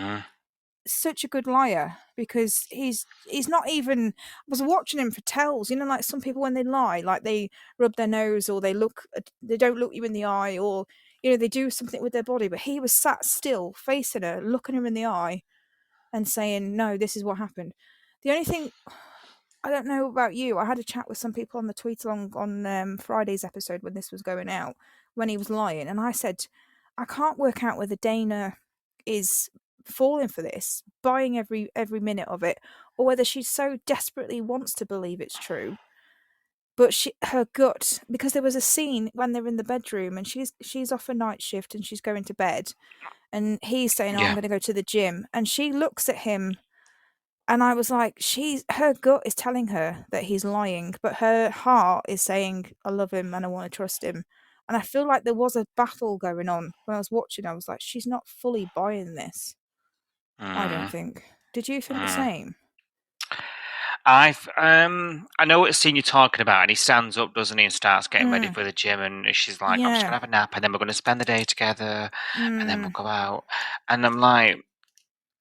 such a good liar, because he's not even, I was watching him for tells, you know, like some people when they lie, like they rub their nose, or they don't look you in the eye, or, you know, they do something with their body, but he was sat still facing her, looking her in the eye and saying, no, this is what happened. The only thing, I don't know about you, I had a chat with some people on the tweet along on Friday's episode when this was going out, when he was lying, and I said, I can't work out whether Dana is falling for this, buying every minute of it, or whether she so desperately wants to believe it's true. But her gut, because there was a scene when they're in the bedroom and she's off a night shift and she's going to bed, and he's saying, I'm going to go to the gym, and she looks at him, and I was like, her gut is telling her that he's lying, but her heart is saying, I love him and I want to trust him. And I feel like there was a battle going on when I was watching. I was like, she's not fully buying this. I don't think. Did you think the same? I know what scene you're talking about, and he stands up, doesn't he, and starts getting ready for the gym, and she's like, I'm just gonna have a nap, and then we're gonna spend the day together, and then we'll go out. And I'm like,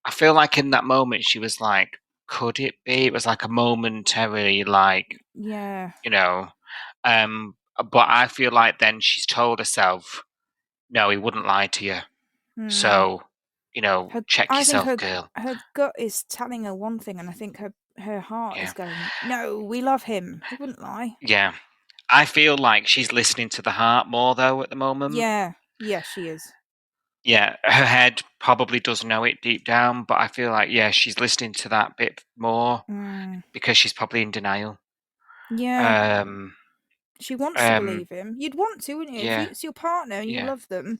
I feel like in that moment she was like, could it be? It was like a momentary, like, you know, but I feel like then she's told herself, no, he wouldn't lie to you. So, you know, check yourself, girl. Her gut is telling her one thing, and I think her heart is going, no, we love him. He wouldn't lie. Yeah. I feel like she's listening to the heart more, though, at the moment. Yeah, she is. Yeah, her head probably does know it deep down, but I feel like, she's listening to that bit more because she's probably in denial. Yeah. She wants to believe him. You'd want to, wouldn't you? Yeah. If it's your partner and you love them,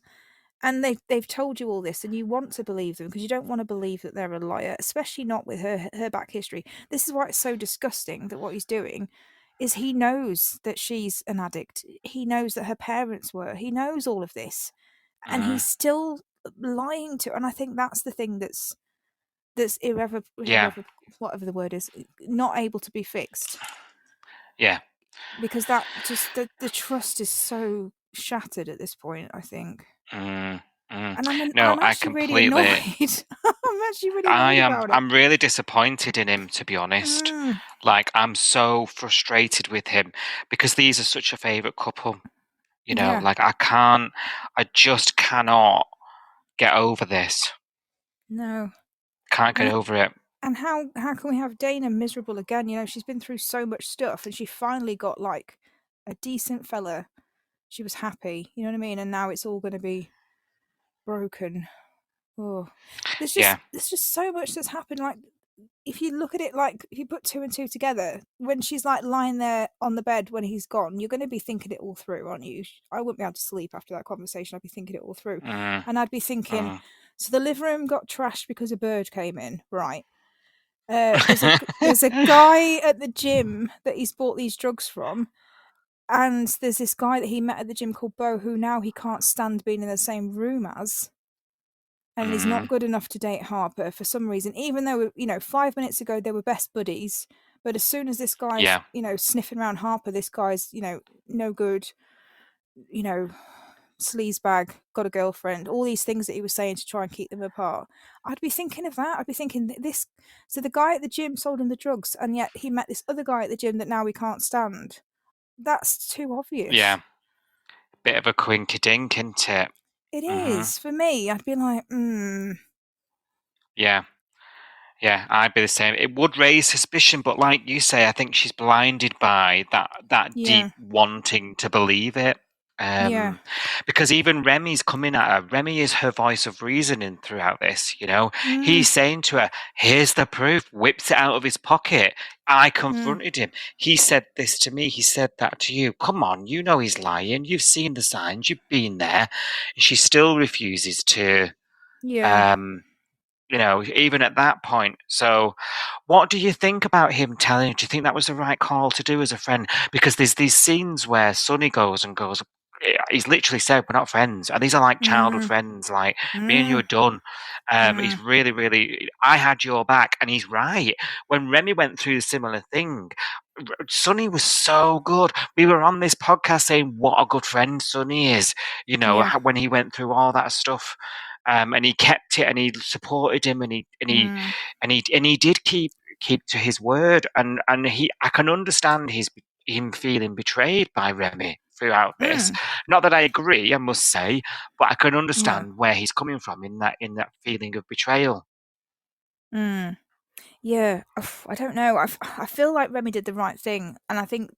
and they've told you all this, and you want to believe them, because you don't want to believe that they're a liar, especially not with her back history. This is why it's so disgusting that what he's doing is he knows that she's an addict. He knows that her parents were. He knows all of this, and he's still lying to her. And I think that's the thing that's irrevocable, whatever the word is, not able to be fixed. Yeah. Because that just the trust is so shattered at this point, I think. And I'm actually really annoyed. I'm actually really annoyed about it. I'm really disappointed in him, to be honest. Like, I'm so frustrated with him, because these are such a favourite couple. You know, like, I just cannot get over this. No. Can't get over it. And how can we have Dana miserable again? You know, she's been through so much stuff, and she finally got, like, a decent fella. She was happy, you know what I mean? And now it's all going to be broken. Oh, there's just so much that's happened. Like, if you look at it, like, if you put two and two together, when she's like lying there on the bed when he's gone, you're going to be thinking it all through, aren't you? I wouldn't be able to sleep after that conversation. I'd be thinking it all through, and I'd be thinking, so the living room got trashed because a bird came in, right? There's a guy at the gym that he's bought these drugs from, and there's this guy that he met at the gym called Bo, who now he can't stand being in the same room as. And he's not good enough to date Harper for some reason, even though, you know, 5 minutes ago they were best buddies. But as soon as this guy's, you know, sniffing around Harper, this guy's, you know, no good, you know, sleazebag, got a girlfriend, all these things that he was saying to try and keep them apart. I'd be thinking of that. I'd be thinking this. So the guy at the gym sold him the drugs, and yet he met this other guy at the gym that now he can't stand. That's too obvious. Yeah. Bit of a quinky-dink, isn't it? It is. For me, I'd be like, Yeah. Yeah, I'd be the same. It would raise suspicion, but like you say, I think she's blinded by that deep wanting to believe it. Because even Remy's coming at her. Remy is her voice of reasoning throughout this, you know. He's saying to her, here's the proof, whips it out of his pocket. I confronted him. He said this to me. He said that to you. Come on, you know he's lying. You've seen the signs. You've been there. And she still refuses to, you know, even at that point. So what do you think about him telling? Do you think that was the right call to do as a friend? Because there's these scenes where Sonny goes, he's literally said, we're not friends. And these are like childhood friends, like me and you are done. He's really, really, I had your back. And he's right. When Remy went through a similar thing, Sonny was so good. We were on this podcast saying what a good friend Sonny is, you know, when he went through all that stuff. And he kept it, and he supported him, and he did keep to his word, and I can understand him feeling betrayed by Remy throughout this. Not that I agree, I must say, but I can understand where he's coming from in that feeling of betrayal. Yeah, I don't know. I feel like Remy did the right thing, and I think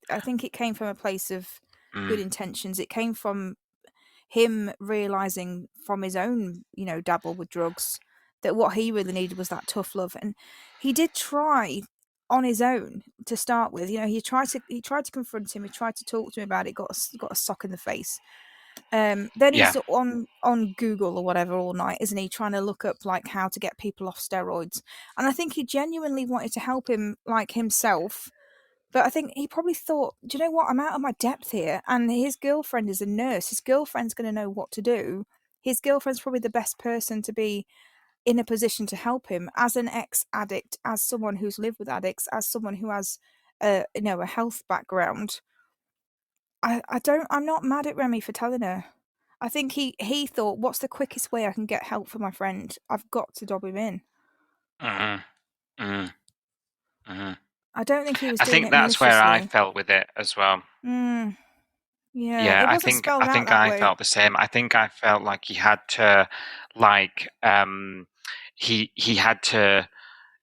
it came from a place of good intentions. It came from him realizing from his own, you know, dabble with drugs, that what he really needed was that tough love, and he did try on his own to start with. You know, he tried to confront him. He tried to talk to him about it. Got a sock in the face. Then he's on Google or whatever all night, isn't he? Trying to look up like how to get people off steroids, and I think he genuinely wanted to help him, like himself. But I think he probably thought, do you know what? I'm out of my depth here. And his girlfriend is a nurse. His girlfriend's going to know what to do. His girlfriend's probably the best person to be in a position to help him as an ex-addict, as someone who's lived with addicts, as someone who has, a health background. I'm not mad at Remy for telling her. I think he thought, what's the quickest way I can get help for my friend? I've got to dob him in. I don't think he was doing it maliciously. I think that's where I felt with it as well. Yeah, I think I felt the same. I think I felt like he had to, like, he had to,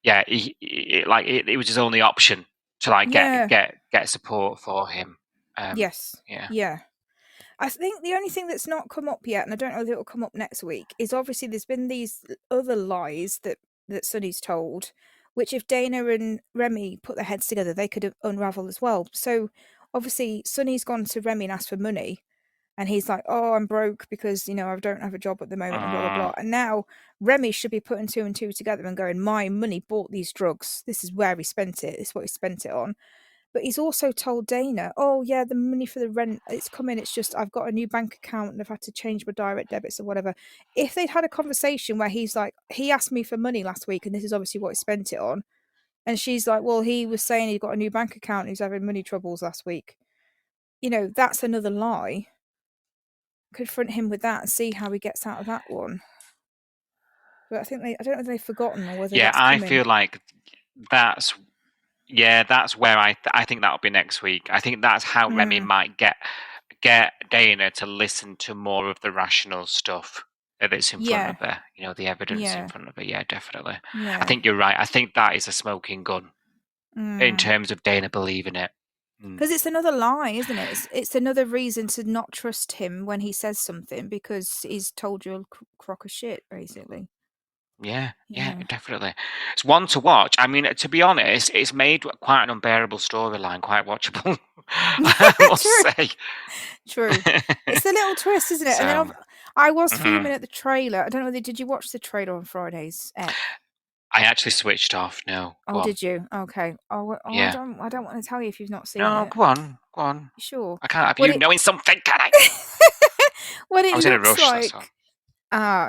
it was his only option to like get support for him. Yes. Yeah. I think the only thing that's not come up yet, and I don't know if it will come up next week, is obviously there's been these other lies that Sonny's told, which if Dana and Remy put their heads together, they could unravel as well. So obviously Sonny's gone to Remy and asked for money, and he's like, oh, I'm broke because, you know, I don't have a job at the moment, and blah, blah, blah. And now Remy should be putting 2 and 2 together and going, my money bought these drugs. This is where he spent it. This is what he spent it on. But he's also told Dana, oh, yeah, the money for the rent, it's coming. It's just I've got a new bank account and I've had to change my direct debits or whatever. If they'd had a conversation where he's like, he asked me for money last week and this is obviously what he spent it on. And she's like, well, he was saying he got a new bank account and he's having money troubles last week. You know, that's another lie. Confront him with that and see how he gets out of that one. But I don't know if they've forgotten or whether that's coming. I feel like that's where I think that'll be next week. I think that's how Remy might get Dana to listen to more of the rational stuff that's in front of her. You know, the evidence in front of her. Yeah, definitely. I think you're right. I think that is a smoking gun in terms of Dana believing it. Because it's another lie, isn't it? It's another reason to not trust him when he says something because he's told you a crock of shit, basically. Yeah, definitely. It's one to watch. I mean, to be honest, it's made quite an unbearable storyline, quite watchable. I must say. True. It's a little twist, isn't it? So, and then I was fuming at the trailer. I don't know. Did you watch the trailer on Fridays? I actually switched off. No. Oh, did you? Okay. Yeah. I don't want to tell you if you've not seen it. No, go on. Sure. I can't have you knowing something, can I? I was in a rush. That's all.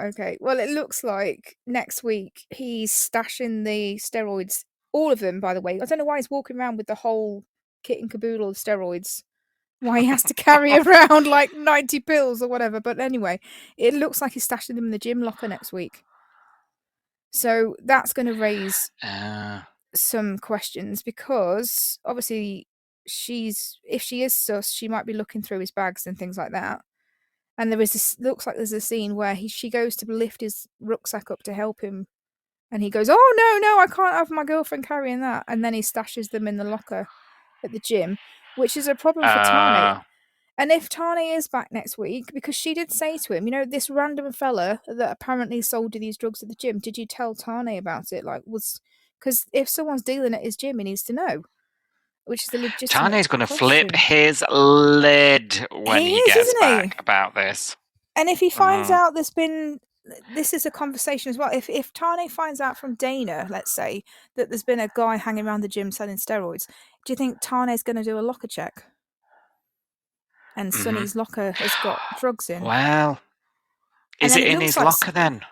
Okay. Well, it looks like next week he's stashing the steroids, all of them, by the way. I don't know why he's walking around with the whole kit and caboodle of steroids why he has to carry around like 90 pills or whatever. But anyway, it looks like he's stashing them in the gym locker next week. So that's going to raise some questions, because obviously if she is sus, she might be looking through his bags and things like that. And looks like there's a scene where she goes to lift his rucksack up to help him, and he goes, "Oh no, I can't have my girlfriend carrying that," and then he stashes them in the locker at the gym, which is a problem for Tane. And if Tane is back next week, because she did say to him, this random fella that apparently sold you these drugs at the gym, did you tell Tane about it? Because if someone's dealing at his gym, he needs to know, which is a legitimate Tane's going to question. flip his lid when he gets back about this. And if he finds out this is a conversation as well. If Tane finds out from Dana, let's say, that there's been a guy hanging around the gym selling steroids, do you think Tane's going to do a locker check? And Sonny's locker has got drugs in. Well, is it in his locker then?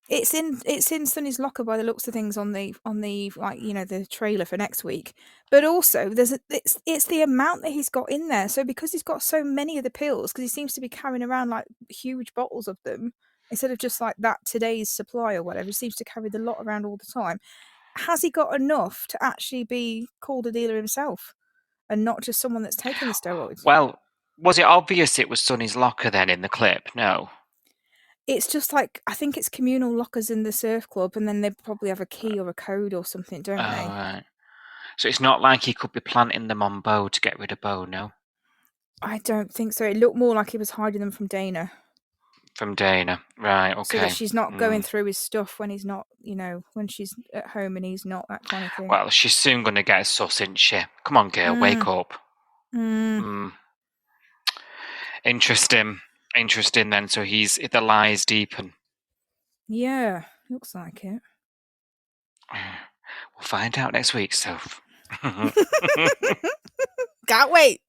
It's in Sonny's locker by the looks of things on the the trailer for next week. But also it's the amount that he's got in there. So because he's got so many of the pills, because he seems to be carrying around like huge bottles of them instead of just like that today's supply or whatever, he seems to carry the lot around all the time. Has he got enough to actually be called a dealer himself and not just someone that's taking the steroids? Well, was it obvious it was Sonny's locker then in the clip? No. It's just like, I think it's communal lockers in the surf club, and then they probably have a key or a code or something, don't they? Right. So it's not like he could be planting them on Bo to get rid of Bo, no? I don't think so. It looked more like he was hiding them from Dana. From Dana, right, okay. So that she's not going through his stuff when he's not, when she's at home and he's not, that kind of thing. Well, she's soon going to get a sus, isn't she? Come on, girl, wake up. Interesting then. So the lies deepen. Yeah, looks like it. We'll find out next week, Soph. Can't wait.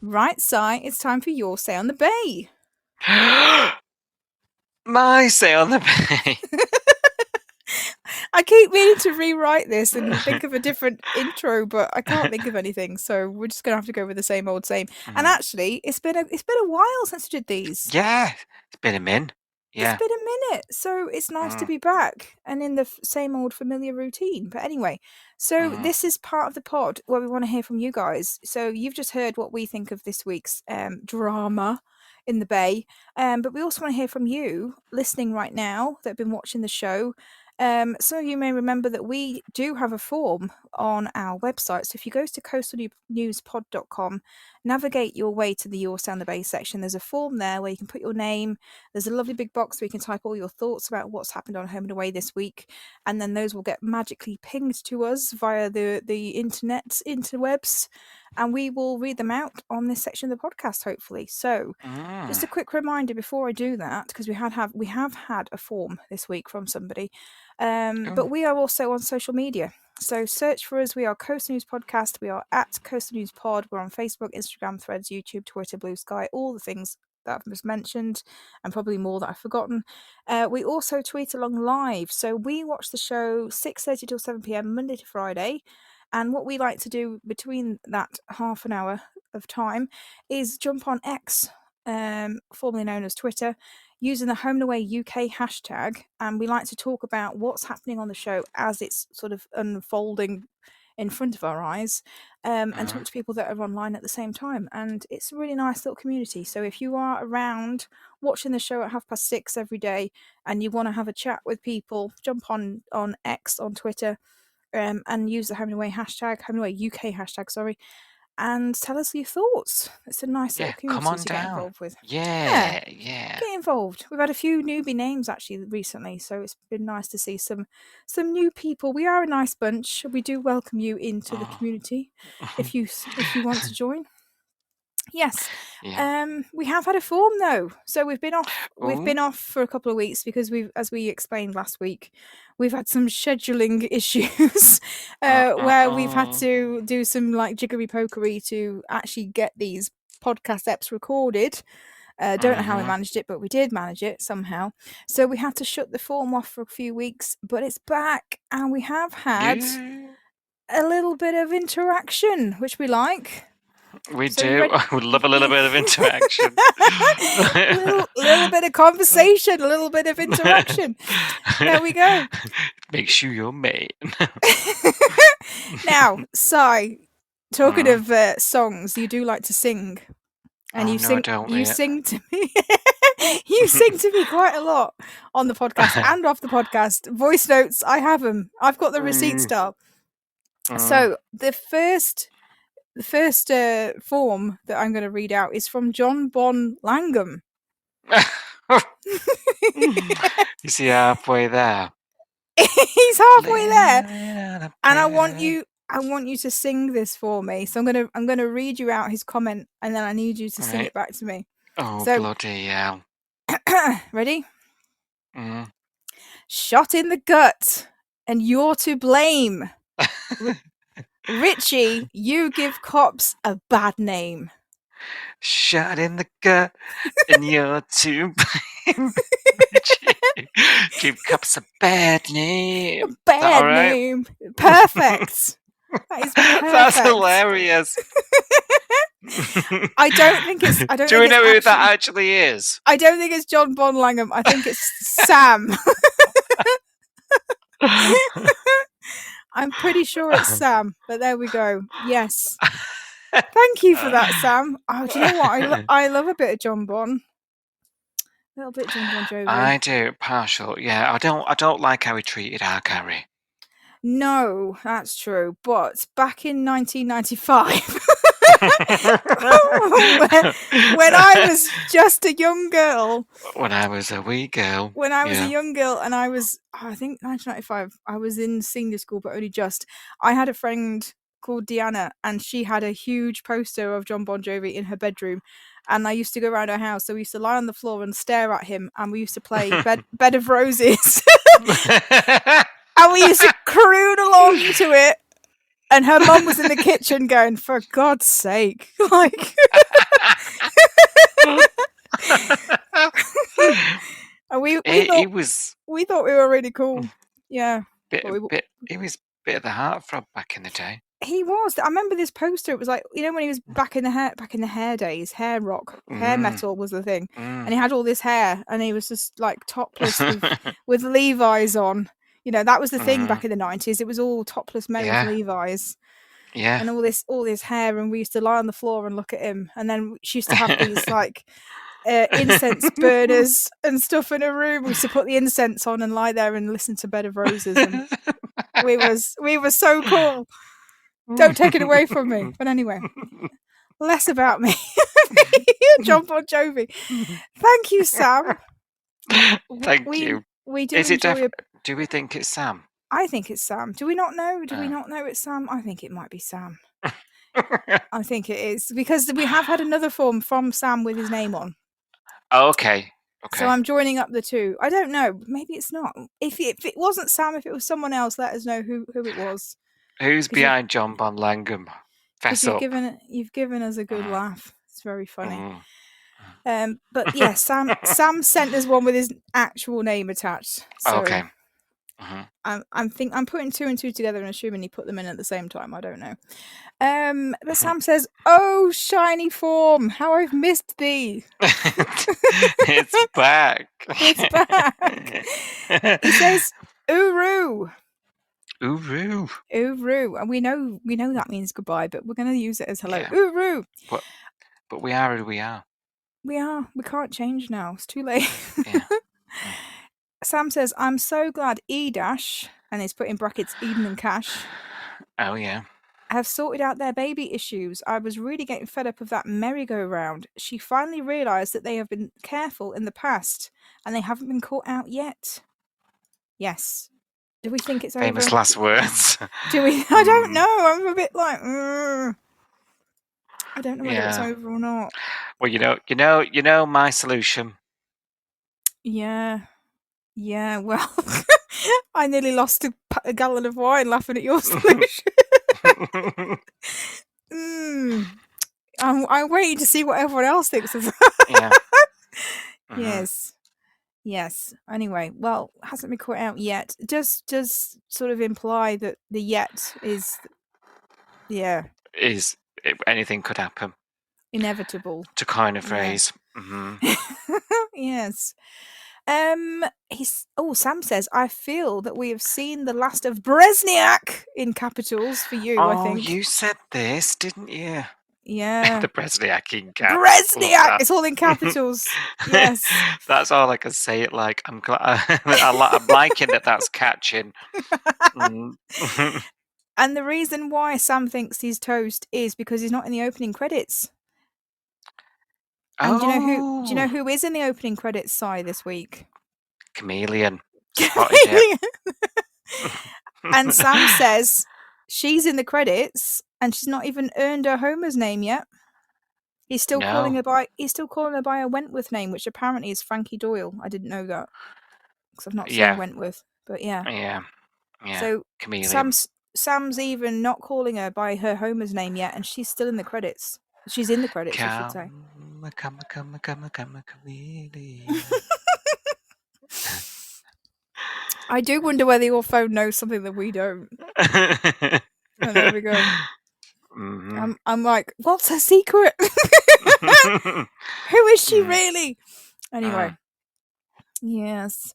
Right, Si, it's time for your say on the bay. My say on the bay. I keep meaning to rewrite this and think of a different intro, but I can't think of anything, so we're just gonna have to go with the same old same. And actually, it's been a while since we did these. Yeah, it's been a min. Yeah, it's been a minute, so it's nice to be back and in the same old familiar routine. But anyway, so this is part of the pod where we want to hear from you guys. So you've just heard what we think of this week's drama in the bay, but we also want to hear from you listening right now that have been watching the show. Some of you may remember that we do have a form on our website. So if you go to coastalnewspod.com, navigate your way to the Your Say on the Bay section. There's a form there where you can put your name. There's a lovely big box where you can type all your thoughts about what's happened on Home and Away this week. And then those will get magically pinged to us via the interwebs. And we will read them out on this section of the podcast, hopefully. So just a quick reminder before I do that, because we have had a form this week from somebody. But we are also on social media. So search for us. We are Coastal News Podcast. We are at Coastal News Pod. We're on Facebook, Instagram, Threads, YouTube, Twitter, Blue Sky, all the things that I've just mentioned, and probably more that I've forgotten. We also tweet along live. So we watch the show 6:30 till 7 p.m. Monday to Friday. And what we like to do between that half an hour of time is jump on X, formerly known as Twitter, using the Home and Away UK hashtag. And we like to talk about what's happening on the show as it's sort of unfolding in front of our eyes, and talk to people that are online at the same time. And it's a really nice little community. So if you are around watching the show at 6:30 every day and you want to have a chat with people, jump on X, on Twitter, and use the Home and Away hashtag, Home and Away UK hashtag, sorry, and tell us your thoughts. It's a nice little community to get involved with. Yeah. Get involved. We've had a few newbie names actually recently, so it's been nice to see some new people. We are a nice bunch. We do welcome you into the community if you want to join. Yes. We have had a form though. So we've been off for a couple of weeks because as we explained last week, we've had some scheduling issues where we've had to do some like jiggery pokery to actually get these podcast eps recorded. Don't know how we managed it, but we did manage it somehow. So we had to shut the form off for a few weeks, but it's back, and we have had a little bit of interaction, which we like. We do. I would love a little bit of interaction. little bit of conversation, a little bit of interaction. There we go. Makes you your mate. Now, Si, talking of songs, you do like to sing. And you sing to me. You sing to me quite a lot on the podcast and off the podcast. Voice notes, I have them. I've got the receipt style. So the first form that I'm going to read out is from John Bon Langham. Is he halfway there? He's halfway there, and I want you to sing this for me. So I'm gonna read you out his comment, and then I need you to sing it back to me. Oh, so, bloody hell! Ready? Shot in the gut, and you're to blame. Richie, you give cops a bad name. Shot in the gut, and you're to blame. Richie, give cops a bad name. Bad name. Perfect. That is perfect. That's hilarious. I don't think it's. Do we know who that actually is? I don't think it's John Bon Langham. I think it's Sam. I'm pretty sure it's Sam, but there we go. Yes. Thank you for that, Sam. Oh, do you know what? I love a bit of John Bon. A little bit John Bon Jovi. I do, partial. Yeah, I don't like how he treated our Carrie. No, that's true. But back in 1995, when I was just a young girl. When I was a wee girl. When I was a young girl, and I was, I think 1995, I was in senior school, but only just. I had a friend called Deanna, and she had a huge poster of John Bon Jovi in her bedroom. And I used to go around her house, so we used to lie on the floor and stare at him, and we used to play Bed of Roses. And we used to croon along to it, and her mum was in the kitchen going, "For God's sake!" Like, and we thought we were really cool. Yeah, he was a bit of the heartthrob back in the day. He was. I remember this poster. It was like, you know, when he was back in the hair days, hair rock, hair metal was the thing, and he had all this hair, and he was just like topless with Levi's on. You know, that was the thing back in the 90s. It was all topless men with Levi's. Yeah. And all this hair, and we used to lie on the floor and look at him. And then she used to have these like incense burners and stuff in her room. We used to put the incense on and lie there and listen to Bed of Roses. And we were so cool. Don't take it away from me. But anyway, less about me. John Bon Jovi. Thank you, Sam. Thank you. We do. Is it do we think it's Sam? I think it's Sam. Do we not know? Do we not know it's Sam? I think it might be Sam. I think it is, because we have had another form from Sam with his name on. Oh, okay. So I'm joining up the two. I don't know. Maybe it's not. If it wasn't Sam, if it was someone else, let us know who it was. Who's behind John Bon Langham? Fess up. You've given us a good laugh. It's very funny. But yeah, Sam sent us one with his actual name attached. So okay. I'm putting two and two together and assuming he put them in at the same time. I don't know. But Sam says, "Oh, shiny form, how I've missed thee." It's back. It's back. He says, "Uru." Uru. Uru. And we know that means goodbye, but we're going to use it as hello. Yeah. Uru. But we are who we are. We are. We can't change now. It's too late. Yeah. Sam says, "I'm so glad E-dash," and he's put in brackets Eden and Cash. Oh, yeah. "have sorted out their baby issues. I was really getting fed up of that merry-go-round. She finally realised that they have been careful in the past, and they haven't been caught out yet." Yes. Do we think it's over? Famous last words. Do we? I don't know. I'm a bit like, I don't know whether it's over or not. Well, you know my solution. Yeah. Well, I nearly lost a gallon of wine laughing at your solution. I'm waiting to see what everyone else thinks of that. Yes. Anyway, well, hasn't been caught out yet. Does sort of imply that the yet is, anything could happen. Inevitable. To coin a phrase. Yeah. Mm-hmm. Yes. Sam says, I feel that we have seen the last of Brezniak in capitals for you, I think. Oh, you said this, didn't you? Yeah. The Brezniak in caps. Brezniak! It's all in capitals. Yes. That's all I can say it like. I'm liking that that's catching. And the reason why Sam thinks he's toast is because he's not in the opening credits. And do you know who is in the opening credits, Si, this week? Chameleon. Spotted it. And Sam says she's in the credits and she's not even earned her Homer's name yet. He's still calling her by a Wentworth name, which apparently is Frankie Doyle. I didn't know that because I've not seen Wentworth, but yeah. So Chameleon. Sam's even not calling her by her Homer's name yet, and she's still in the credits. She's in the credits, I should say. I do wonder whether your phone knows something that we don't. Oh, there we go. Mm-hmm. I'm like, what's her secret? Who is she really? Anyway, yes.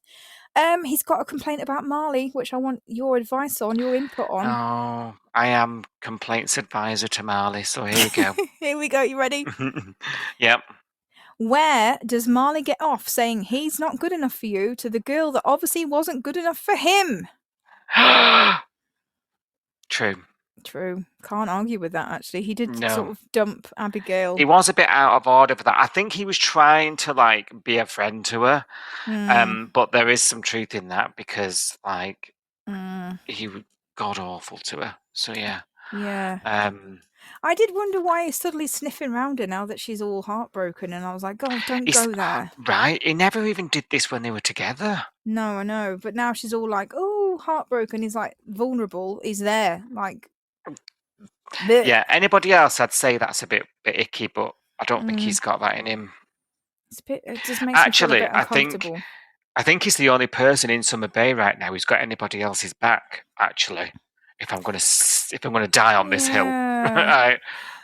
He's got a complaint about Marley, which I want your advice on, your input on. Oh, I am complaints advisor to Marley, so here we go. Here we go. You ready? Yep. Where does Marley get off saying he's not good enough for you to the girl that obviously wasn't good enough for him? True. Can't argue with that, actually. He did sort of dump Abigail. He was a bit out of order for that. I think he was trying to, be a friend to her. But there is some truth in that because, he was god-awful to her. So, yeah. Yeah. I did wonder why he's suddenly sniffing around her now that she's all heartbroken, and I was like, God, don't go there. Right? He never even did this when they were together. No, I know. But now she's all like, oh, heartbroken. He's vulnerable. He's there. Yeah, anybody else, I'd say that's a bit icky, but I don't think he's got that in him. It just makes me feel a bit uncomfortable. I think he's the only person in Summer Bay right now who's got anybody else's back. Actually, if I'm gonna die on this hill, I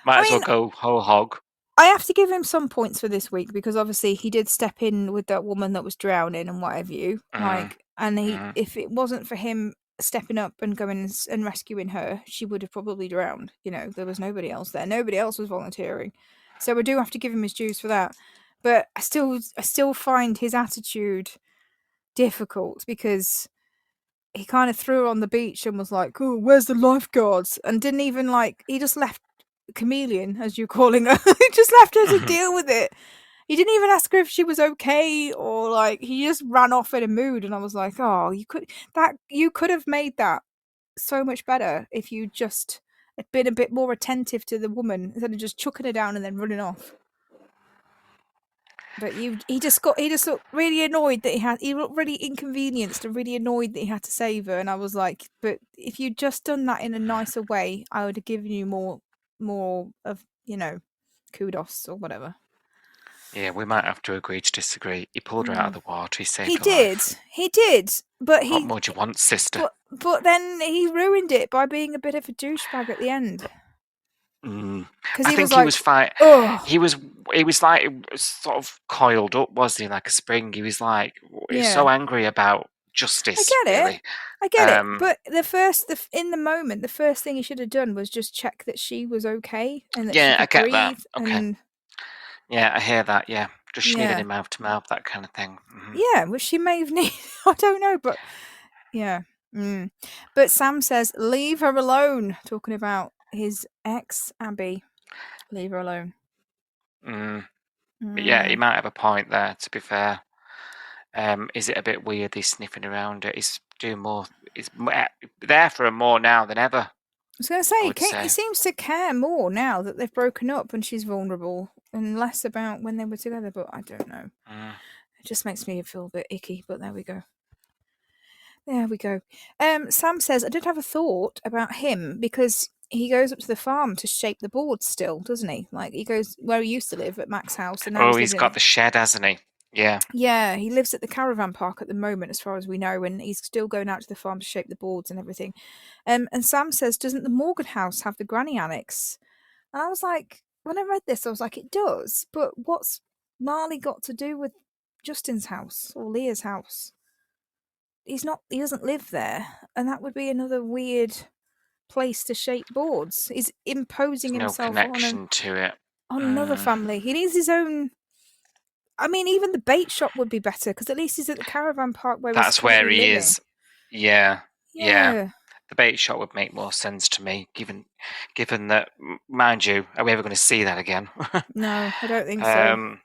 might as well go whole hog. I have to give him some points for this week because obviously he did step in with that woman that was drowning and what have you. If it wasn't for him stepping up and going and rescuing her, she would have probably drowned. There was nobody else there. Nobody else was volunteering. So I do have to give him his dues for that. But I still find his attitude difficult because he kind of threw her on the beach and was like, oh, where's the lifeguards? And didn't even he just left Chameleon, as you're calling her, he just left her to deal with it. He didn't even ask her if she was okay or he just ran off in a mood. And I was like, oh, you could have made that so much better if you just had been a bit more attentive to the woman instead of just chucking her down and then running off. But he just looked really annoyed that he looked really inconvenienced and really annoyed that he had to save her. And I was like, but if you'd just done that in a nicer way, I would have given you more of, kudos or whatever. Yeah, we might have to agree to disagree. He pulled her out of the water. He saved her life. He did. But what more do you want, sister? But then he ruined it by being a bit of a douchebag at the end. I think he was fine. He was sort of coiled up, wasn't he? Like a spring. He was so angry about justice. I get it. But in the moment, the first thing he should have done was just check that she was okay and that she could breathe. That. Okay. Yeah, I hear that. Yeah, just sneezing in mouth to mouth, that kind of thing. Mm-hmm. Yeah, which she may have needed. I don't know, but yeah. But Sam says, "Leave her alone." Talking about his ex, Abby. Leave her alone. But yeah, he might have a point there, to be fair. Is it a bit weird he's sniffing around it? He's doing more. He's there for her more now than ever. I was going to say, he seems to care more now that they've broken up and she's vulnerable and less about when they were together, but I don't know. It just makes me feel a bit icky, but there we go. Sam says, I did have a thought about him because he goes up to the farm to shape the boards still, doesn't he? He goes where he used to live at Mac's house. And now he's got the shed, hasn't he? Yeah. Yeah, he lives at the caravan park at the moment, as far as we know, and he's still going out to the farm to shape the boards and everything. And Sam says, doesn't the Morgan house have the granny annex? And I was like, when I read this, I was like, it does, but what's Marley got to do with Justin's house or Leah's house? He doesn't live there, and that would be another weird place to shape boards. He's imposing There's himself no connection to it. on another family. He needs his own. I mean, even the bait shop would be better, because at least he's at the caravan park where he's currently living. Is. Yeah. Yeah. The bait shop would make more sense to me, given that, mind you, are we ever going to see that again? No, I don't think so.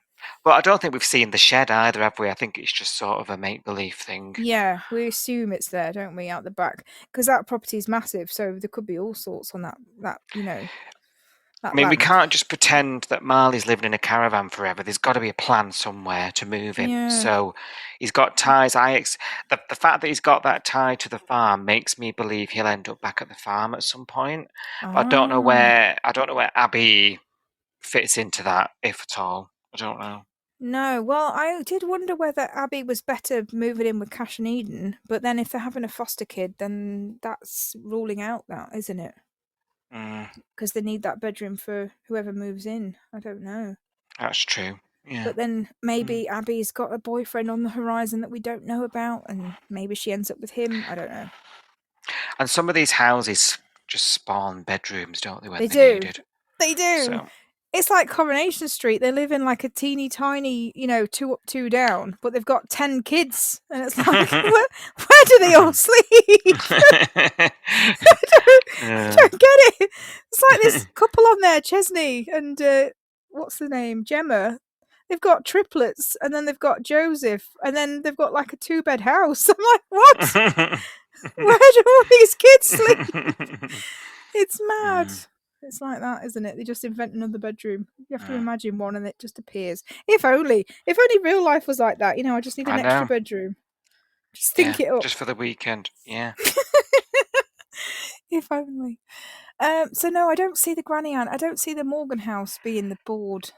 But I don't think we've seen the shed either, have we? I think it's just sort of a make-believe thing. Yeah, we assume it's there, don't we, out the back? Because that property is massive, so there could be all sorts on that I mean, we can't just pretend that Marley's living in a caravan forever. There's got to be a plan somewhere to move him. Yeah. So he's got ties. The fact that he's got that tie to the farm makes me believe he'll end up back at the farm at some point. But I don't know where Abby fits into that, if at all. I don't know. No, well, I did wonder whether Abby was better moving in with Cash and Eden, but then if they're having a foster kid, then that's ruling out that, isn't it? Because they need that bedroom for whoever moves in. I don't know. That's true. Yeah. But then maybe Abby's got a boyfriend on the horizon that we don't know about, and maybe she ends up with him. I don't know. And some of these houses just spawn bedrooms, don't they? When they do. Needed. They do. So. It's like Coronation Street. They live in like a teeny tiny, 2 up, 2 down, but they've got 10 kids, and it's like, where do they all sleep? I don't get it. It's like this couple on there, Chesney and what's the name, Gemma. They've got triplets, and then they've got Joseph, and then they've got like a 2-bed house. I'm like, what? Where do all these kids sleep? It's mad. It's like that, isn't it? They just invent another bedroom. You have to imagine one and it just appears. If only real life was like that. I just need an extra bedroom. Just think it up. Just for the weekend. Yeah. If only. So no, I don't see the granny aunt. I don't see the Morgan house being the board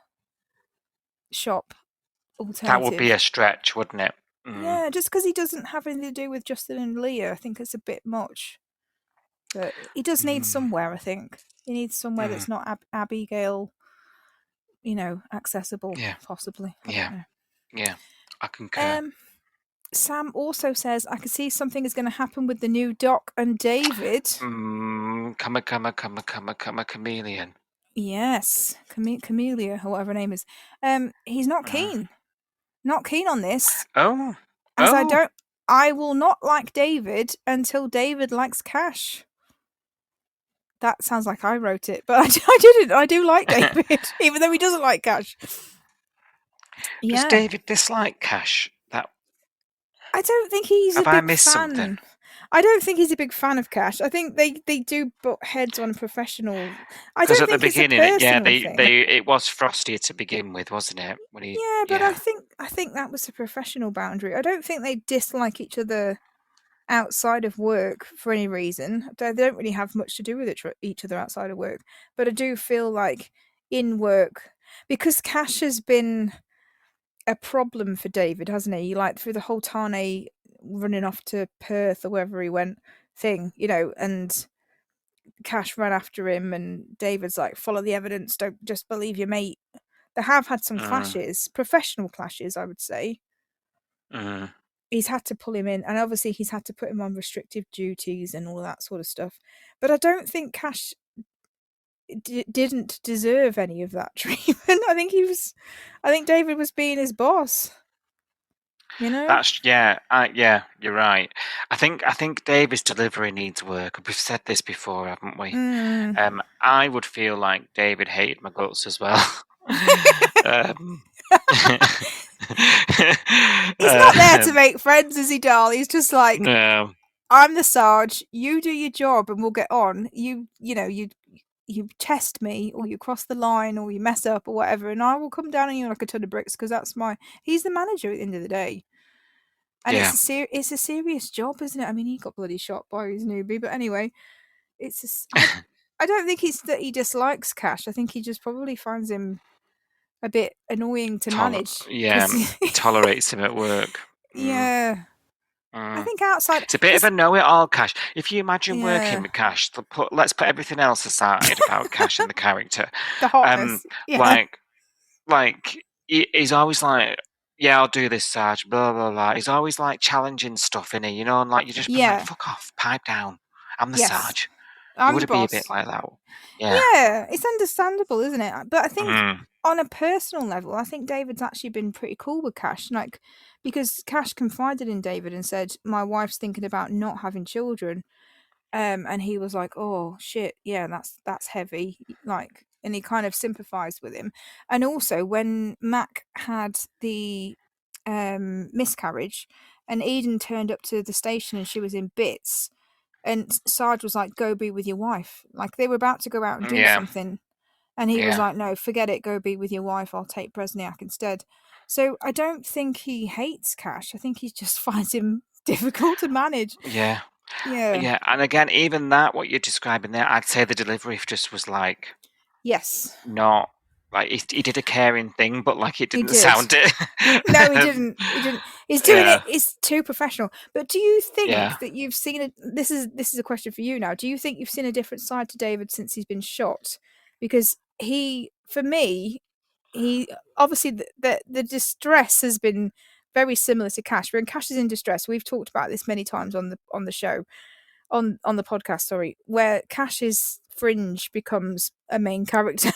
shop alternative. That would be a stretch, wouldn't it? Yeah, just because he doesn't have anything to do with Justin and Leah, I think it's a bit much. But he does need somewhere, I think. He needs somewhere that's not Abigail, accessible, possibly. Yeah, I concur. Sam also says, I can see something is going to happen with the new Doc and David. Chameleon. Yes, Camellia, or whatever her name is. He's not keen. Not keen on this. Oh. I will not like David until David likes Cash. That sounds like I wrote it, but I didn't. I do like David, even though he doesn't like Cash. Does David dislike Cash? I don't think he's a big fan. Have I missed something? I don't think he's a big fan of Cash. I think they do butt heads on a professional. Because at the beginning, it was frostier to begin with, wasn't it? But I think that was a professional boundary. I don't think they dislike each other outside of work for any reason. They don't really have much to do with each other outside of work. But I do feel like in work, because Cash has been a problem for David, hasn't he? Like through the whole Tane running off to Perth or wherever he went thing, and Cash ran after him, and David's like, follow the evidence, don't just believe your mate. They have had some clashes, professional clashes, I would say. He's had to pull him in, and obviously he's had to put him on restrictive duties and all that sort of stuff. But I don't think Cash didn't deserve any of that treatment. I think David was being his boss. That's you're right. I think David's delivery needs work. We've said this before, haven't we? I would feel like David hated my guts as well. He's not there to make friends, is he, doll? He's just like, no. I'm the Sarge. You do your job, and we'll get on. You test me, or you cross the line, or you mess up, or whatever, and I will come down on you like a ton of bricks, because he's the manager at the end of the day. And it's a serious job, isn't it? I mean, he got bloody shot by his newbie, but anyway, I don't think it's that he dislikes Cash. I think he just probably finds him a bit annoying to manage. Yeah, tolerates him at work. Yeah. I think outside... It's a bit of a know-it-all, Cash. If you imagine working with Cash, let's put everything else aside about Cash and the character. The hotness. Like he's always like, yeah, I'll do this, Sarge, blah, blah, blah. He's always like challenging stuff, innit? You know, and like you just be like, fuck off, pipe down. I'm the Sarge. You would be a bit like that. Yeah, it's understandable, isn't it? But I think on a personal level, I think David's actually been pretty cool with Cash, like, because Cash confided in David and said, my wife's thinking about not having children. And he was like, oh shit, yeah, that's heavy, like, and he kind of sympathized with him. And also when Mac had the miscarriage and Eden turned up to the station and she was in bits, and Sarge was like, go be with your wife. Like, they were about to go out and do something. And he was like, no, forget it. Go be with your wife. I'll take Bresniak instead. So I don't think he hates Cash. I think he just finds him difficult to manage. Yeah. And again, even that, what you're describing there, I'd say the delivery just was like... Yes. Not... Like, he did a caring thing, but like it didn't sound it. No, he didn't. He's doing it. It's too professional. But do you think that you've seen it? This is a question for you now. Do you think you've seen a different side to David since he's been shot? Because for me, obviously the distress has been very similar to Cash. When Cash is in distress, we've talked about this many times on the show, on the podcast. Sorry, where Cash's fringe becomes a main character.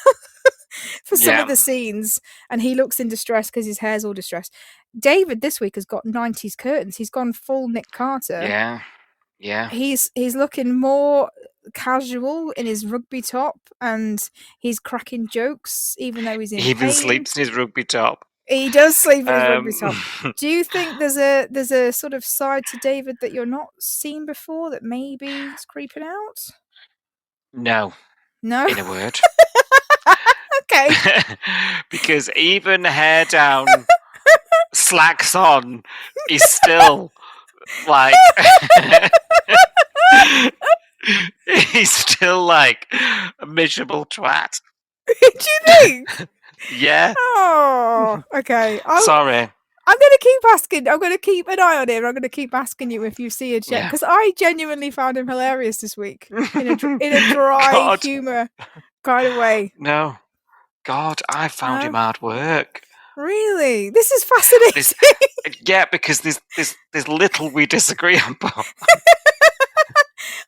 For some of the scenes, and he looks in distress because his hair's all distressed. David this week has got 90s curtains. He's gone full Nick Carter. Yeah. He's looking more casual in his rugby top, and he's cracking jokes even though he's in He pain. sleeps in his rugby top. He does sleep in his rugby top. Do you think there's a sort of side to David that you're not seen before that maybe is creeping out? No. In a word. Okay. Because even hair down, slacks on, is still like... he's still like a miserable twat. Do you think? Yeah. Oh, okay. Sorry. I'm going to keep asking. I'm going to keep an eye on him. I'm going to keep asking you if you see a jet, because I genuinely found him hilarious this week in a dry humour kind of way. No. God, I found him hard work. Really? This is fascinating. Because there's little we disagree on, Bob.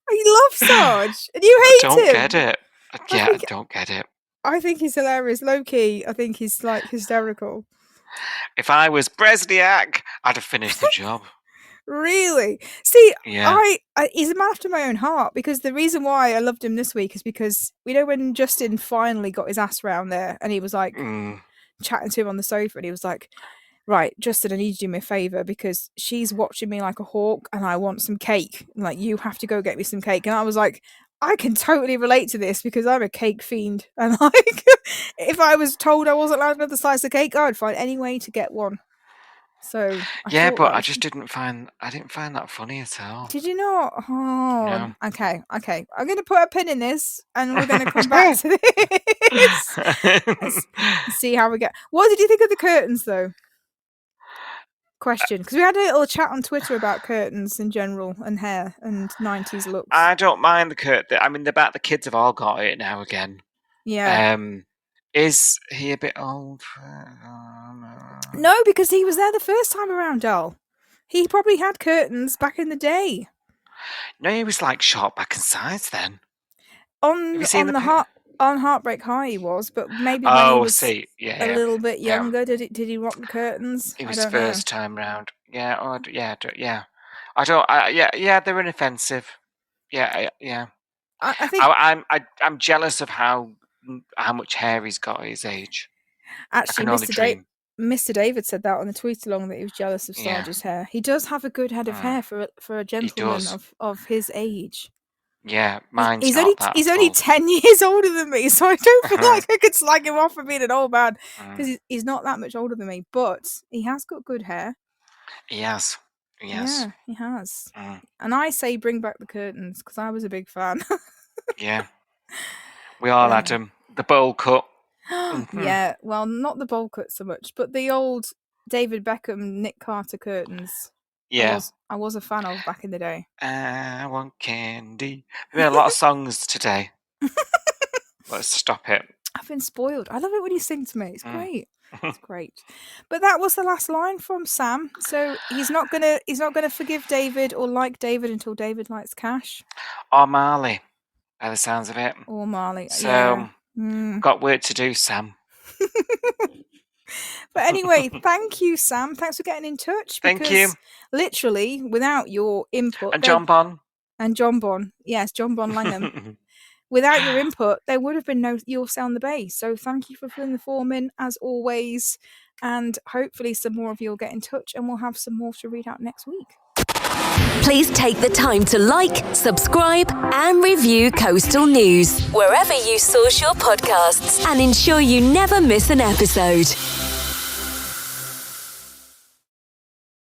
I love Sarge, and you hate him. I don't get it. I don't get it. I think he's hilarious. Low key, I think he's like hysterical. If I was Bresniak, I'd have finished the job. Really? See, he's a man after my own heart, because the reason why I loved him this week is because, you know, when Justin finally got his ass round there and he was like chatting to him on the sofa, and he was like, right, Justin, I need you to do me a favour because she's watching me like a hawk and I want some cake. Like, you have to go get me some cake. And I was like, I can totally relate to this because I'm a cake fiend. And like, if I was told I wasn't allowed another slice of cake, I'd find any way to get one. So I just didn't find that funny at all. Did you not? Oh, no. Okay. I'm going to put a pin in this, and we're going to come back to this. Let's see how we get. What did you think of the curtains, though? Question, because we had a little chat on Twitter about curtains in general and hair and 90s looks. I don't mind the curtain. I mean, the kids have all got it now again. Yeah. Is he a bit old? No, because he was there the first time around, doll. He probably had curtains back in the day. No, he was like short back in size then. On Heartbreak High he was, but maybe when he was a little bit younger, did he rock the curtains? It was first time round. Yeah, I don't. They're inoffensive. Yeah. I think I'm jealous of how much hair he's got at his age. Actually, Mr. David said that on the tweet along, that he was jealous of Sarge's hair. He does have a good head of hair for a gentleman of his age. Yeah, mine's he's only 10 years older than me, so I don't feel like I could slag him off for being an old man, because he's not that much older than me, but he has got good hair. He has. Yeah, he has. And I say bring back the curtains, because I was a big fan. Yeah. We all had him. The bowl cut. Yeah, well, not the bowl cut so much, but the old David Beckham, Nick Carter curtains. Yeah. I was a fan of back in the day. I want candy. We had a lot of songs today. Let's stop it. I've been spoiled. I love it when you sing to me. It's great. It's great. But that was the last line from Sam. So he's not gonna forgive David or like David until David likes Cash. Or Marley, by the sounds of it. Or Marley. So yeah. Got work to do, Sam. But anyway, thank you, Sam. Thanks for getting in touch. Thank you. Literally, without your input, and John Bon. Yes, John Bon Langham. Without your input, there would have been no You'll Sound the Bass. So thank you for filling the form in, as always. And hopefully some more of you will get in touch and we'll have some more to read out next week. Please take the time to like, subscribe, and review Coastal News wherever you source your podcasts and ensure you never miss an episode.